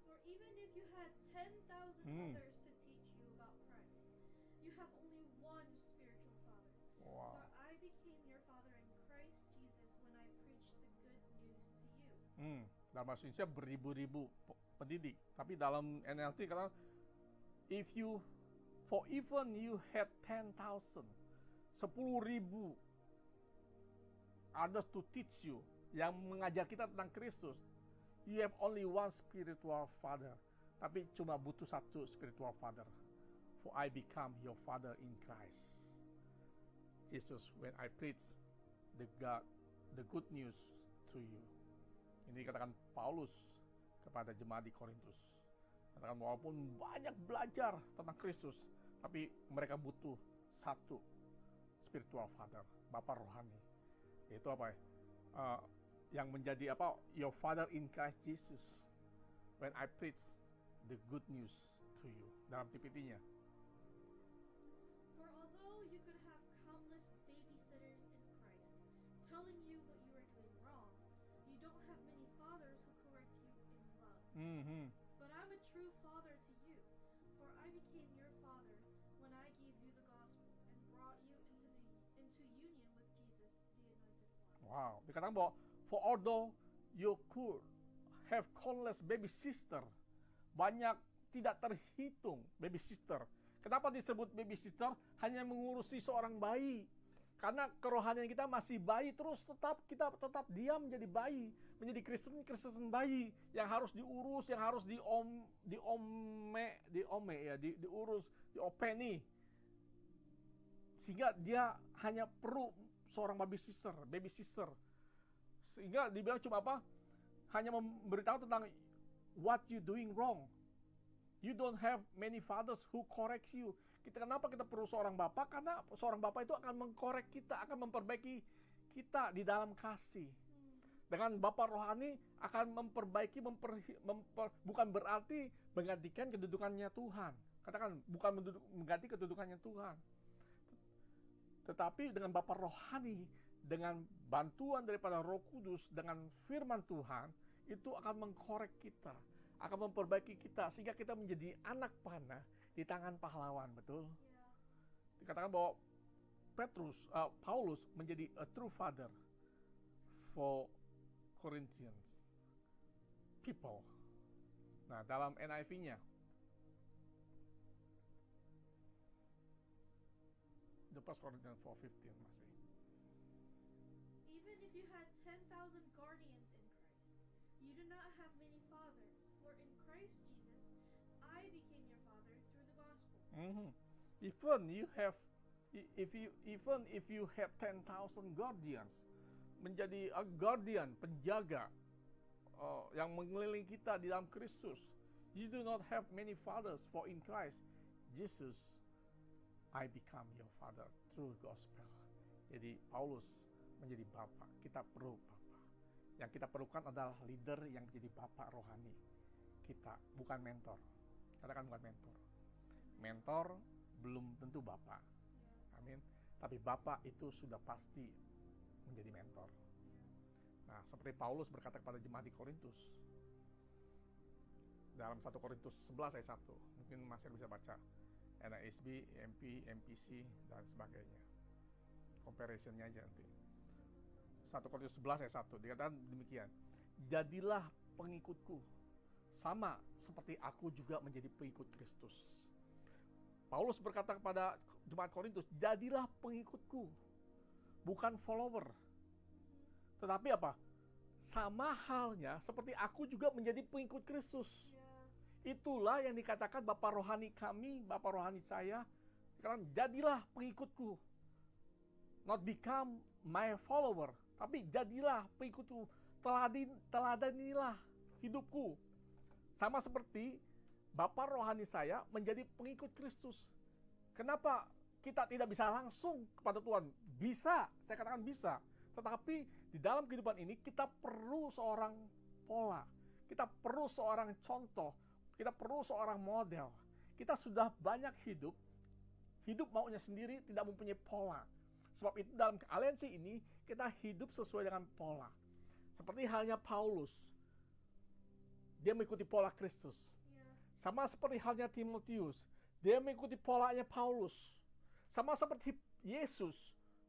[SPEAKER 2] For even if you had 10,000 others to teach you about Christ, you have only one spiritual father.
[SPEAKER 1] Wow.
[SPEAKER 2] For I became your father in Christ Jesus when I preached the good news to you.
[SPEAKER 1] Dalam bahasa Indonesia beribu-ribu pendidik, tapi dalam NLT kata, for even you had 10,000, 10.000 others to teach you, yang mengajar kita tentang Kristus, you have only one spiritual father, tapi cuma butuh satu spiritual father. For I become your father in Christ Jesus when I preach the good news to you. Ini dikatakan Paulus kepada jemaat di Korintus. Katakan walaupun banyak belajar tentang Kristus, tapi mereka butuh satu spiritual father, bapa rohani. Itu apa ya? Yang menjadi apa? Your father in Christ Jesus when I preach the good news to you. Dalam PPT-nya.
[SPEAKER 2] For although you could have countless babysitters in Christ telling you what you are doing wrong, you don't have many fathers who correct you in love. But I'm a true father to you, for I became your father when I gave you the gospel and brought you into union with Jesus, the anointed one.
[SPEAKER 1] Wow, dikatakan bahwa for although you could have countless baby sister, banyak tidak terhitung baby sister. Kenapa disebut baby sister? Hanya mengurusi seorang bayi. Karena kerohanian kita masih bayi, terus kita tetap diam menjadi bayi, menjadi Kristen bayi yang harus diurus, yang harus diurus, diopeni. Sehingga dia hanya perlu seorang baby sister. Sehingga dibilang cuma apa? Hanya memberitahu tentang what you doing wrong. You don't have many fathers who correct you. Kenapa kita perlu seorang bapak? Karena seorang bapak itu akan mengkorek kita, akan memperbaiki kita di dalam kasih. Dengan bapak rohani akan memperbaiki, bukan berarti menggantikan kedudukannya Tuhan. Katakan, bukan mengganti kedudukannya Tuhan. Tetapi dengan bapak rohani, dengan bantuan daripada Roh Kudus, dengan firman Tuhan, itu akan mengkorek kita, akan memperbaiki kita sehingga kita menjadi anak panah di tangan pahlawan, betul? Dikatakan bahwa Paulus menjadi a true father for Corinthians people. Nah, dalam NIV-nya, the 1 Corinthians 4:15 masih.
[SPEAKER 2] Even if you had 10,000 guardians in Christ, you do not have many fathers, for in Christ Jesus, I became your father through the gospel.
[SPEAKER 1] Even if you have 10,000 guardians, menjadi a guardian, penjaga yang mengelilingi kita di dalam Kristus, you do not have many fathers, for in Christ Jesus I become your father through gospel. Jadi Paulus menjadi bapak, kita perlu bapak. Yang kita perlukan adalah leader yang menjadi bapak rohani kita, bukan mentor. Katakan bukan mentor. Mentor belum tentu bapak. Amin. Tapi bapak itu sudah pasti menjadi mentor. Nah, seperti Paulus berkata kepada jemaat di Korintus dalam 1 Korintus 11 ayat 1, mungkin masih bisa baca NASB, MP, MPC, dan sebagainya. Comparison-nya aja nanti. 1 Korintus 11 ayat 1 dikatakan demikian, jadilah pengikutku sama seperti aku juga menjadi pengikut Kristus. Paulus berkata kepada jemaat Korintus, jadilah pengikutku, bukan follower. Tetapi apa? Sama halnya seperti aku juga menjadi pengikut Kristus. Itulah yang dikatakan Bapak rohani kami, Bapak rohani saya, dikatakan jadilah pengikutku. Not become my follower, tapi jadilah pengikutku. Teladanilah hidupku. Sama seperti Bapak rohani saya menjadi pengikut Kristus. Kenapa kita tidak bisa langsung kepada Tuhan? Bisa, saya katakan bisa. Tetapi di dalam kehidupan ini kita perlu seorang pola. Kita perlu seorang contoh. Kita perlu seorang model. Kita sudah banyak hidup maunya sendiri, tidak mempunyai pola. Sebab itu dalam aliansi ini kita hidup sesuai dengan pola. Seperti halnya Paulus. Dia mengikuti pola Kristus. Sama seperti halnya Timotius. Dia mengikuti polanya Paulus. Sama seperti Yesus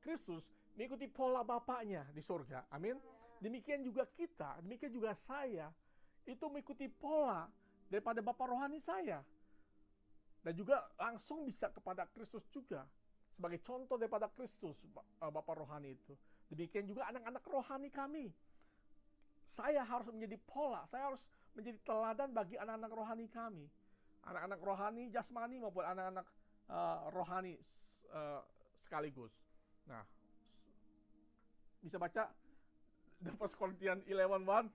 [SPEAKER 1] Kristus mengikuti pola Bapaknya di surga. Amin. Demikian juga kita, demikian juga saya, itu mengikuti pola daripada Bapak rohani saya. Dan juga langsung bisa kepada Kristus juga. Sebagai contoh daripada Kristus, Bapak rohani itu. Demikian juga anak-anak rohani kami. Saya harus menjadi pola, saya harus menjadi teladan bagi anak-anak rohani kami. Anak-anak rohani jasmani maupun anak-anak rohani sekaligus. Nah, bisa baca The 1 Corinthians 11:1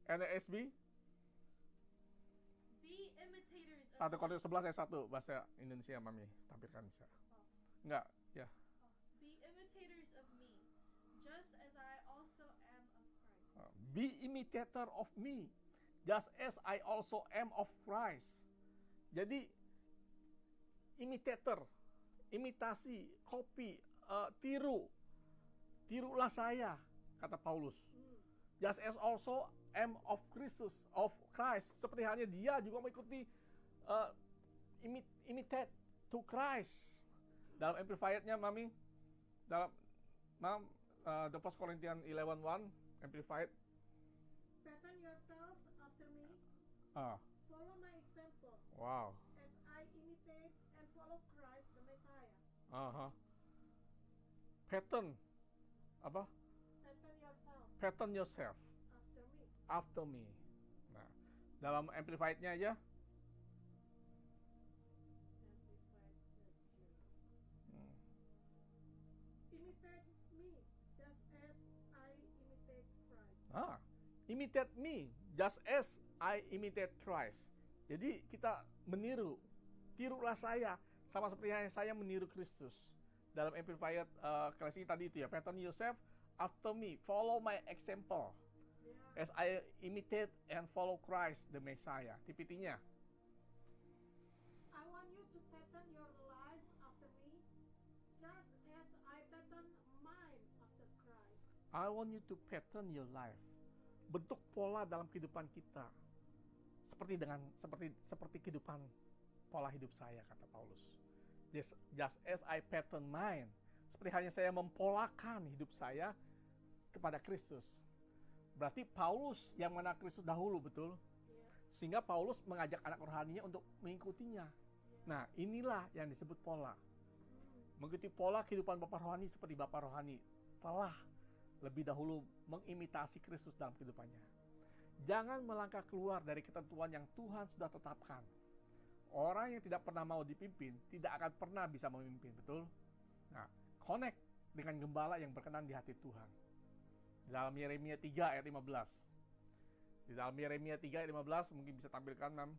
[SPEAKER 1] NASB. 1 Korintus 11 ayat 1 bahasa Indonesia, Mami tampilkan bisa. Enggak, ya.
[SPEAKER 2] Be imitators of me, just as I also am of Christ.
[SPEAKER 1] Be imitator of me, just as I also am of Christ. Jadi imitator, imitasi, copy, tirulah saya, kata Paulus. Just as also am of Christ. Seperti halnya dia juga mengikuti imitate to Christ. Dalam amplified-nya, Mami, dalam The 1 Corinthians 11:1 amplified.
[SPEAKER 2] Pattern yourselves after me. Follow my example.
[SPEAKER 1] Wow.
[SPEAKER 2] As I imitate and follow Christ the Messiah.
[SPEAKER 1] Pattern apa? Pattern yourself. After me. Nah, dalam amplified-nya aja.
[SPEAKER 2] Imitate me, just as I imitate Christ.
[SPEAKER 1] Imitate me, just as I imitate Christ. Jadi kita meniru, tirulah saya, sama seperti yang saya meniru Kristus. Dalam amplified kelas ini tadi itu ya, pattern yourself after me, follow my example. As I imitate and follow Christ the Messiah. TPT-nya.
[SPEAKER 2] I want you to pattern your lives after me, just as I pattern mine after Christ.
[SPEAKER 1] I want you to pattern your life. Bentuk pola dalam kehidupan kita. seperti kehidupan pola hidup saya, kata Paulus. Just as I pattern mine, seperti halnya saya mempolakan hidup saya kepada Kristus. Berarti Paulus yang mengenal Kristus dahulu, betul? Sehingga Paulus mengajak anak rohaninya untuk mengikutinya. Nah, inilah yang disebut pola. Mengikuti pola kehidupan Bapak rohani seperti Bapak rohani telah lebih dahulu mengimitasi Kristus dalam kehidupannya. Jangan melangkah keluar dari ketentuan yang Tuhan sudah tetapkan. Orang yang tidak pernah mau dipimpin tidak akan pernah bisa memimpin, betul? Nah, connect dengan gembala yang berkenan di hati Tuhan. Dalam Yeremia 3 ayat 15. Di dalam Yeremia 3 ayat 15, mungkin bisa tampilkan, Mam.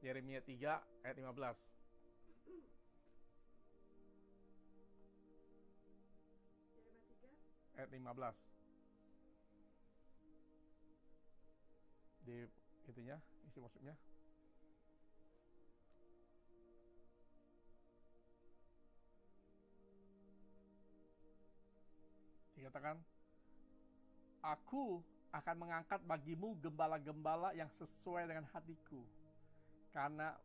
[SPEAKER 1] Yeremia 3 ayat 15. Ayat 15. Di itunya, isi maksudnya. Dikatakan, Aku akan mengangkat bagimu gembala-gembala yang sesuai dengan hatiku, karena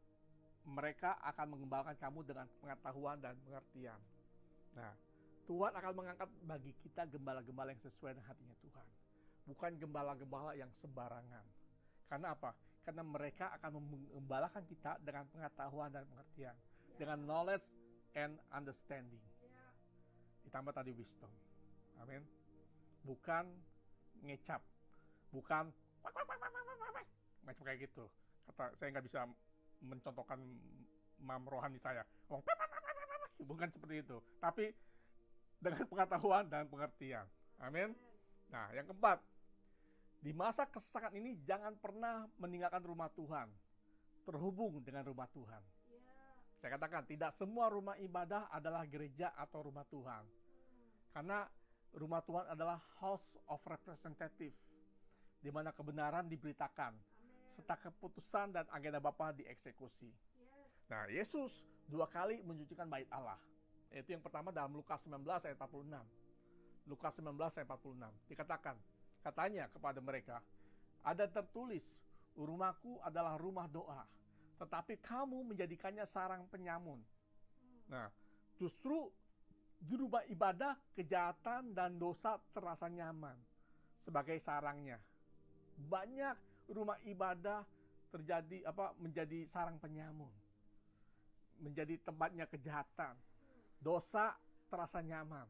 [SPEAKER 1] mereka akan menggembalakan kamu dengan pengetahuan dan pengertian. Nah, Tuhan akan mengangkat bagi kita gembala-gembala yang sesuai dengan hatinya Tuhan, bukan gembala-gembala yang sembarangan. Karena apa? Karena mereka akan menggembalakan kita dengan pengetahuan dan pengertian, dengan knowledge and understanding. Ditambah tadi wisdom. Amin. Bukan ngecap, bukan macam kayak gitu. Saya nggak bisa mencontohkan mam rohani saya, bukan seperti itu. Tapi dengan pengetahuan dan pengertian. Amin. Nah, yang keempat, di masa kesesakan ini jangan pernah meninggalkan rumah Tuhan, terhubung dengan rumah Tuhan. Saya katakan, tidak semua rumah ibadah adalah gereja atau rumah Tuhan. Karena rumah Tuhan adalah house of representative, di mana kebenaran diberitakan, serta keputusan dan agenda Bapa dieksekusi. Nah, Yesus 2 kali mencucikan bait Allah. Yaitu yang pertama dalam Lukas 19 ayat 46. Lukas 19 ayat 46. Dikatakan, katanya kepada mereka, ada tertulis, rumahku adalah rumah doa, tetapi kamu menjadikannya sarang penyamun. Nah, justru di rumah ibadah, kejahatan dan dosa terasa nyaman sebagai sarangnya. Banyak rumah ibadah menjadi sarang penyamun, menjadi tempatnya kejahatan. Dosa terasa nyaman.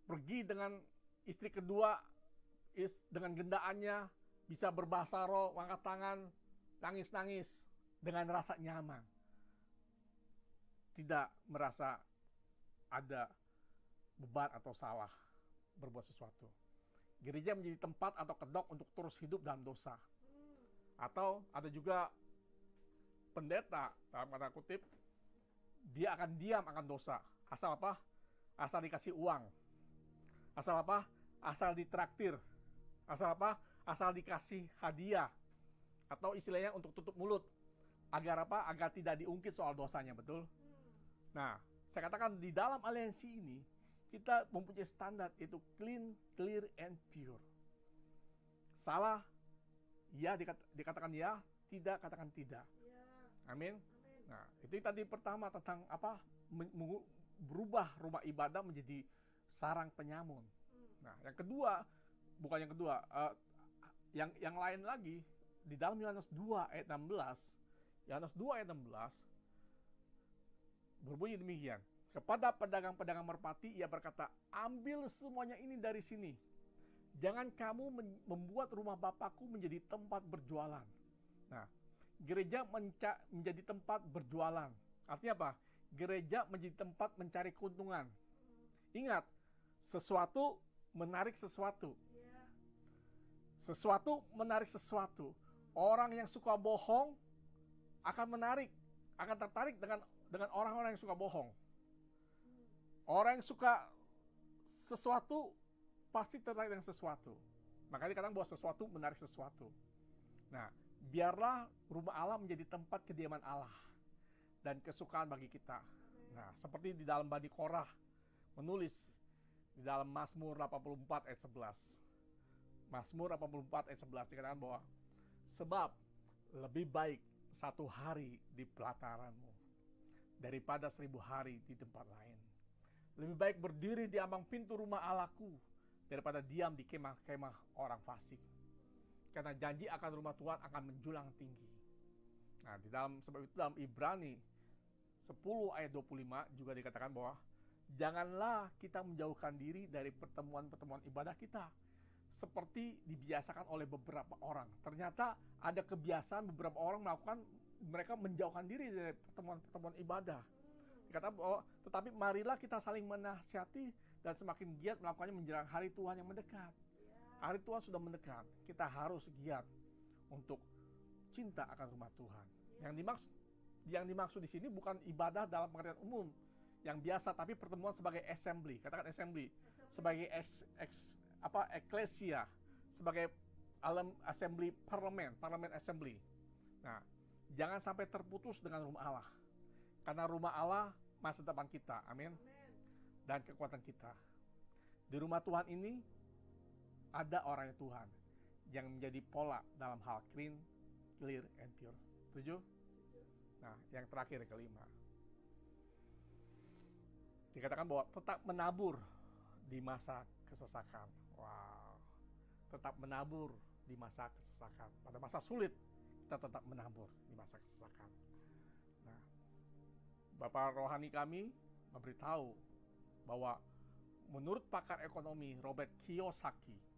[SPEAKER 1] Pergi dengan istri kedua, dengan gendaannya, bisa berbahasa roh, angkat tangan, nangis-nangis dengan rasa nyaman. Tidak merasa ada beban atau salah berbuat sesuatu. Gereja menjadi tempat atau kedok untuk terus hidup dalam dosa. Atau ada juga pendeta, dalam kata kutip, dia akan diam akan dosa. Asal apa? Asal dikasih uang. Asal apa? Asal ditraktir. Asal apa? Asal dikasih hadiah. Atau istilahnya untuk tutup mulut. Agar apa? Agar tidak diungkit soal dosanya, betul? Nah, saya katakan di dalam aliansi ini, kita mempunyai standar, yaitu clean, clear, and pure. Salah, ya dikatakan ya, tidak katakan tidak. Amin. Nah, itu tadi pertama tentang apa? Berubah rumah ibadah menjadi sarang penyamun. Nah, yang kedua, bukan yang kedua, yang lain lagi, di dalam Yohanes 2 ayat 16, Yohanes 2 ayat 16, berbunyi demikian. Kepada pedagang-pedagang merpati, ia berkata, ambil semuanya ini dari sini. Jangan kamu membuat rumah Bapakku menjadi tempat berjualan. Nah, gereja menjadi tempat berjualan. Artinya apa? Gereja menjadi tempat mencari keuntungan. Ingat, sesuatu menarik sesuatu. Sesuatu menarik sesuatu. Orang yang suka bohong akan tertarik dengan orang-orang yang suka bohong. Orang yang suka sesuatu pasti tertarik dengan sesuatu. Makanya kadang bahwa sesuatu menarik sesuatu. Nah, biarlah rumah Allah menjadi tempat kediaman Allah dan kesukaan bagi kita. Nah, seperti di dalam Bani Korah menulis di dalam Mazmur 84 ayat 11. Mazmur 84 ayat 11 dikatakan bahwa Sebab lebih baik 1 hari di pelataranmu daripada 1000 hari di tempat lain. Lebih baik berdiri di ambang pintu rumah Allahku daripada diam di kemah-kemah orang fasik. Karena janji akan rumah Tuhan akan menjulang tinggi. Nah, sebab itu dalam Ibrani 10 ayat 25 juga dikatakan bahwa janganlah kita menjauhkan diri dari pertemuan-pertemuan ibadah kita seperti dibiasakan oleh beberapa orang. Ternyata ada kebiasaan beberapa orang mereka menjauhkan diri dari pertemuan-pertemuan ibadah. Dikatakan bahwa tetapi marilah kita saling menasihati dan semakin giat melakukannya menjelang hari Tuhan yang mendekat. Hari Tuhan sudah mendekat. Kita harus giat untuk cinta akan rumah Tuhan. Yang dimaksud di sini bukan ibadah dalam pengertian umum yang biasa, tapi pertemuan sebagai assembly. Katakan assembly. Sebagai eklesia, sebagai assembly parlemen assembly. Nah, jangan sampai terputus dengan rumah Allah. Karena rumah Allah masa depan kita. Amin. Dan kekuatan kita. Di rumah Tuhan ini ada orang Tuhan yang menjadi pola dalam hal clean, clear, and pure. Setuju? Nah, yang terakhir, kelima. Dikatakan bahwa tetap menabur di masa kesesakan. Wow. Tetap menabur di masa kesesakan. Pada masa sulit, kita tetap menabur di masa kesesakan. Nah, Bapak rohani kami memberitahu bahwa menurut pakar ekonomi Robert Kiyosaki,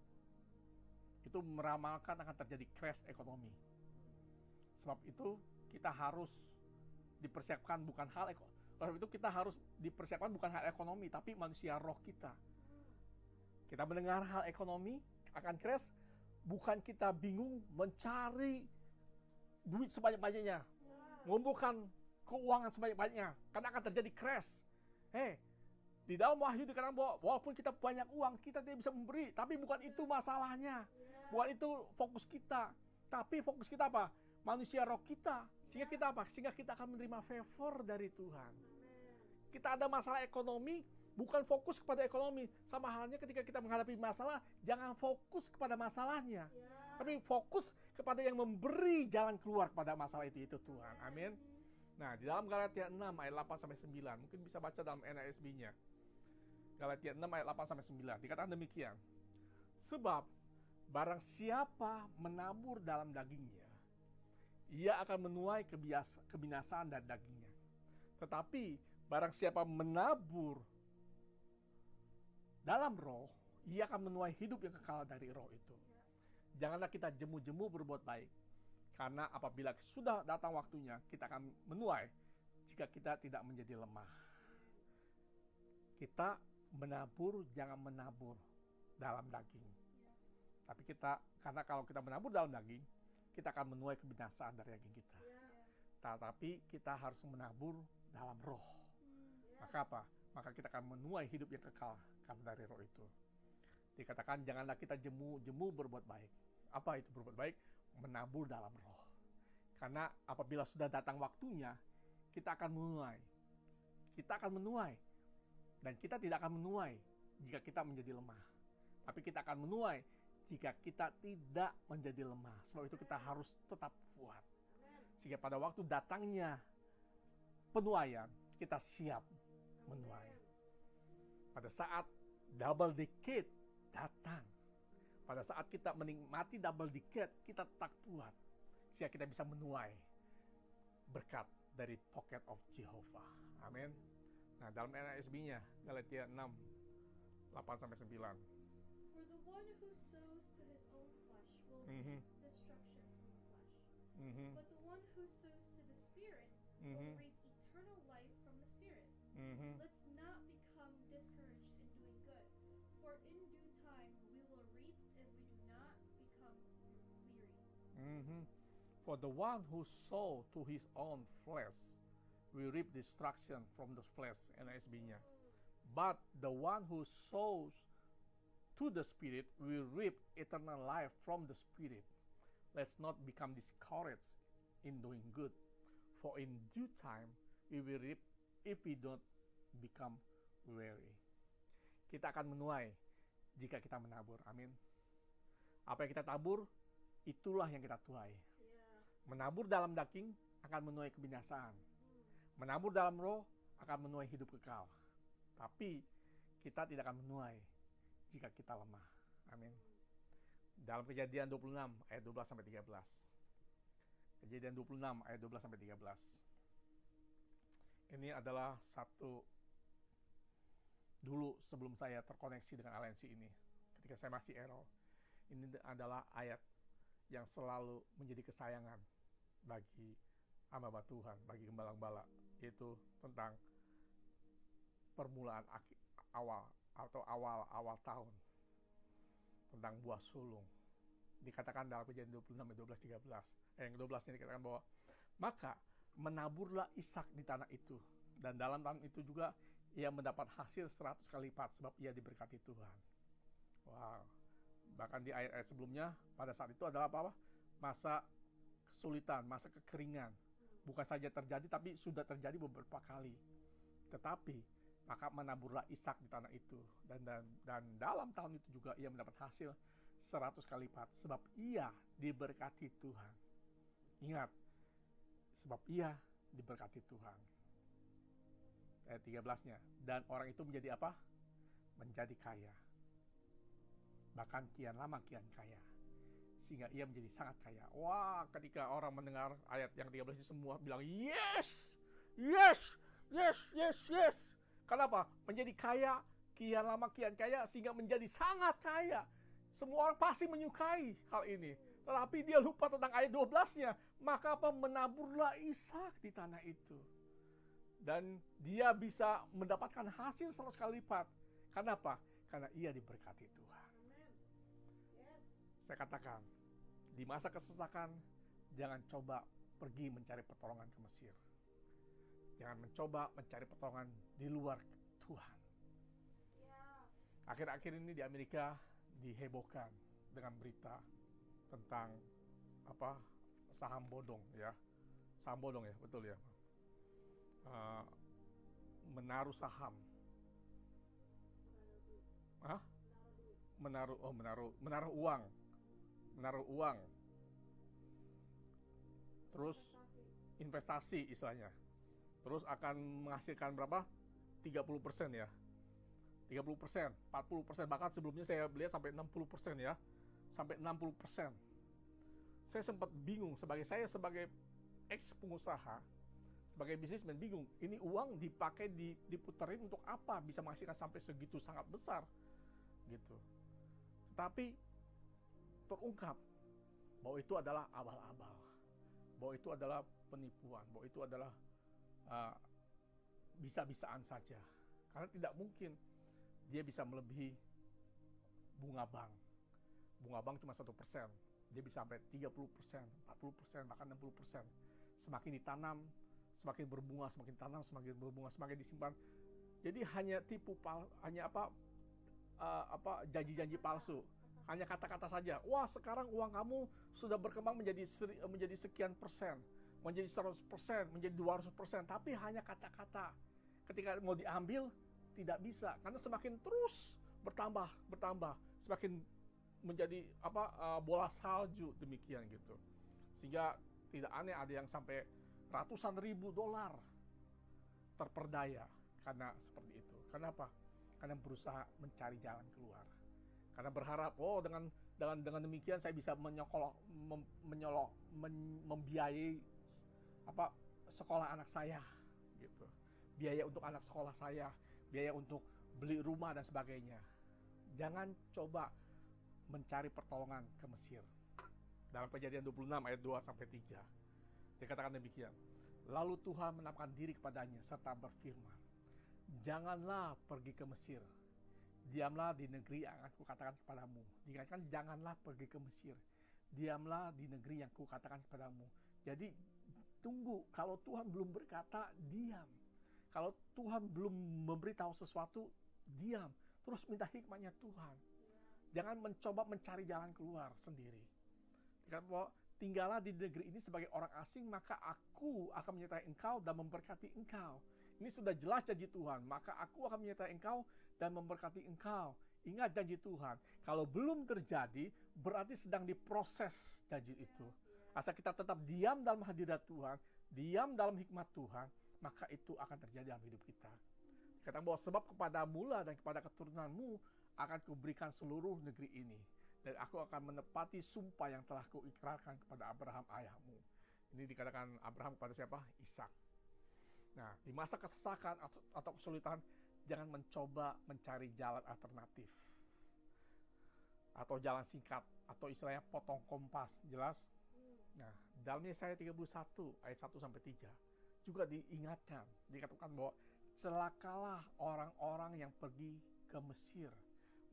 [SPEAKER 1] itu meramalkan akan terjadi crash ekonomi. Sebab itu kita harus dipersiapkan bukan hal ekonomi, tapi manusia roh kita. Kita mendengar hal ekonomi akan crash, bukan kita bingung mencari duit sebanyak-banyaknya, mengumpulkan keuangan sebanyak-banyaknya, karena akan terjadi crash. Di dalam Wahyu dikatakan bahwa walaupun kita banyak uang, kita tidak bisa memberi, tapi bukan itu masalahnya. Bukan itu fokus kita. Tapi fokus kita apa? Manusia roh kita. Sehingga kita apa? Sehingga kita akan menerima favor dari Tuhan. Kita ada masalah ekonomi, bukan fokus kepada ekonomi. Sama halnya ketika kita menghadapi masalah, jangan fokus kepada masalahnya. Tapi fokus kepada yang memberi jalan keluar kepada masalah itu Tuhan. Amin. Nah, di dalam Galatia 6 ayat 8-9, mungkin bisa baca dalam NASB-nya. Galatia 6 ayat 8-9, dikatakan demikian. Sebab barang siapa menabur dalam dagingnya, ia akan menuai kebinasaan dari dagingnya. Tetapi barang siapa menabur dalam roh, ia akan menuai hidup yang kekal dari roh itu. Janganlah kita jemu-jemu berbuat baik, karena apabila sudah datang waktunya, kita akan menuai jika kita tidak menjadi lemah. Kita menabur, jangan menabur dalam daging. Tapi karena kalau kita menabur dalam daging, kita akan menuai kebinasaan dari daging kita. Tetapi kita harus menabur dalam roh. Maka apa? Maka kita akan menuai hidup yang kekal dari roh itu. Dikatakan janganlah kita jemu berbuat baik. Apa itu berbuat baik? Menabur dalam roh. Karena apabila sudah datang waktunya, kita akan menuai. Kita akan menuai. Dan kita tidak akan menuai jika kita menjadi lemah. Tapi kita akan menuai jika kita tidak menjadi lemah. Sebab itu kita harus tetap kuat. Sehingga pada waktu datangnya penuaian, kita siap menuai. Pada saat double decade datang, pada saat kita menikmati double decade, kita tetap kuat. Sehingga kita bisa menuai berkat dari pocket of Jehovah. Amin. Nah, dalam NASB-nya, Galatia 6, 8-9.
[SPEAKER 2] For the one who sows to his own flesh will reap destruction from the flesh. But the one who sows to the Spirit will reap eternal life from the Spirit. Let's not become discouraged in doing good, for in due time we will reap if we do not become weary.
[SPEAKER 1] For the one who sows to his own flesh will reap destruction from the flesh, NASB-nya. But the one who sows to the Spirit will reap eternal life from the Spirit. Let's not become discouraged in doing good, for in due time we will reap if we don't become weary. Kita akan menuai jika kita menabur. Amin. Apa yang kita tabur, itulah yang kita tuai. Menabur dalam daging akan menuai kebinasaan. Menabur dalam roh akan menuai hidup kekal. Tapi kita tidak akan menuai jika kita lemah. Amin. Dalam Kejadian 26 ayat 12 sampai 13. Kejadian 26 ayat 12 sampai 13. Ini adalah satu dulu sebelum saya terkoneksi dengan aliansi ini. Ketika saya masih error, ini adalah ayat yang selalu menjadi kesayangan bagi hamba Tuhan, bagi gembala-gembala, yaitu tentang permulaan awal atau awal tahun, tentang buah sulung. Dikatakan dalam Kejadian 26 ayat 12 13. Yang 12 ini dikatakan bahwa maka menaburlah Ishak di tanah itu, dan dalam tahun itu juga ia mendapat hasil 100 kali lipat sebab ia diberkati Tuhan. Wow. Bahkan di ayat-ayat sebelumnya, pada saat itu adalah apa? Masa kesulitan, masa kekeringan. Bukan saja terjadi, tapi sudah terjadi beberapa kali. Tetapi, maka menaburlah Ishak di tanah itu. Dan dalam tahun itu juga ia mendapat hasil 100 kali lipat. Sebab ia diberkati Tuhan. Ingat, sebab ia diberkati Tuhan. Ayat 13-nya. Dan orang itu menjadi apa? Menjadi kaya. Bahkan kian lama kian kaya, sehingga ia menjadi sangat kaya. Wah, ketika orang mendengar ayat yang 13 itu semua bilang yes, yes, yes, yes, yes. Kenapa? Menjadi kaya, kian lama kian kaya, sehingga menjadi sangat kaya. Semua orang pasti menyukai hal ini. Tetapi dia lupa tentang ayat 12-nya. Maka apa? Menaburlah Ishak di tanah itu. Dan dia bisa mendapatkan hasil 100 kali lipat. Kenapa? Karena ia diberkati Tuhan. Saya katakan, di masa kesesakan, jangan coba pergi mencari pertolongan ke Mesir. Jangan mencoba mencari pertolongan di luar Tuhan. Akhir-akhir ini di Amerika dihebohkan dengan berita tentang apa, saham bodong ya. Saham bodong ya, betul ya. Menaruh saham. Menaruh uang, terus investasi istilahnya, terus akan menghasilkan berapa? 30% ya, 30%, 40%, bahkan sebelumnya saya lihat sampai 60% ya, sampai 60%. Saya sempat bingung, sebagai ex-pengusaha, sebagai bisnismen bingung, ini uang dipakai, diputerin untuk apa, bisa menghasilkan sampai segitu sangat besar, gitu. Tetapi terungkap bahwa itu adalah abal-abal, bahwa itu adalah penipuan, bahwa itu adalah bisa-bisaan saja. Karena tidak mungkin dia bisa melebihi bunga bank. Bunga bank cuma 1%, dia bisa sampai 30%, 40%, bahkan 60%. Semakin ditanam, semakin berbunga, semakin tanam, semakin berbunga, semakin disimpan. Jadi hanya janji-janji palsu. Hanya kata-kata saja. Wah, sekarang uang kamu sudah berkembang menjadi sekian persen, menjadi 100%, menjadi 200%, tapi hanya kata-kata. Ketika mau diambil, tidak bisa. Karena semakin terus bertambah, semakin menjadi bola salju demikian gitu. Sehingga tidak aneh ada yang sampai ratusan ribu dolar terperdaya karena seperti itu. Kenapa? Karena berusaha mencari jalan keluar. Karena berharap, dengan demikian saya bisa membiayai sekolah anak saya, gitu. Biaya untuk anak sekolah saya, biaya untuk beli rumah dan sebagainya. Jangan coba mencari pertolongan ke Mesir. Dalam Kejadian 26 ayat 2 sampai 3 dikatakan demikian. Lalu Tuhan menampakkan diri kepadanya serta berfirman, janganlah pergi ke Mesir. Diamlah di negeri yang aku katakan kepadamu. Dikatakan janganlah pergi ke Mesir. Diamlah di negeri yang aku katakan kepadamu. Jadi tunggu, kalau Tuhan belum berkata, diam. Kalau Tuhan belum memberitahu sesuatu, diam. Terus minta hikmahnya Tuhan. Jangan mencoba mencari jalan keluar sendiri. Dikatakan bahwa tinggallah di negeri ini sebagai orang asing, maka aku akan menyertai engkau dan memberkati engkau. Ini sudah jelas janji Tuhan, maka aku akan menyertai engkau dan memberkati engkau. Ingat janji Tuhan. Kalau belum terjadi, berarti sedang diproses janji itu. Asal kita tetap diam dalam hadirat Tuhan, diam dalam hikmat Tuhan, maka itu akan terjadi dalam hidup kita. Kata bahwa sebab kepada mula dan kepada keturunanmu akan kuberikan seluruh negeri ini. Dan aku akan menepati sumpah yang telah kuikrarkan kepada Abraham ayahmu. Ini dikatakan Abraham kepada siapa? Ishak. Nah, di masa kesesakan atau kesulitan, jangan mencoba mencari jalan alternatif atau jalan singkat atau istilahnya potong kompas, jelas? Nah, dalam Yesaya 31 ayat 1 sampai 3 juga diingatkan, dikatakan bahwa celakalah orang-orang yang pergi ke Mesir.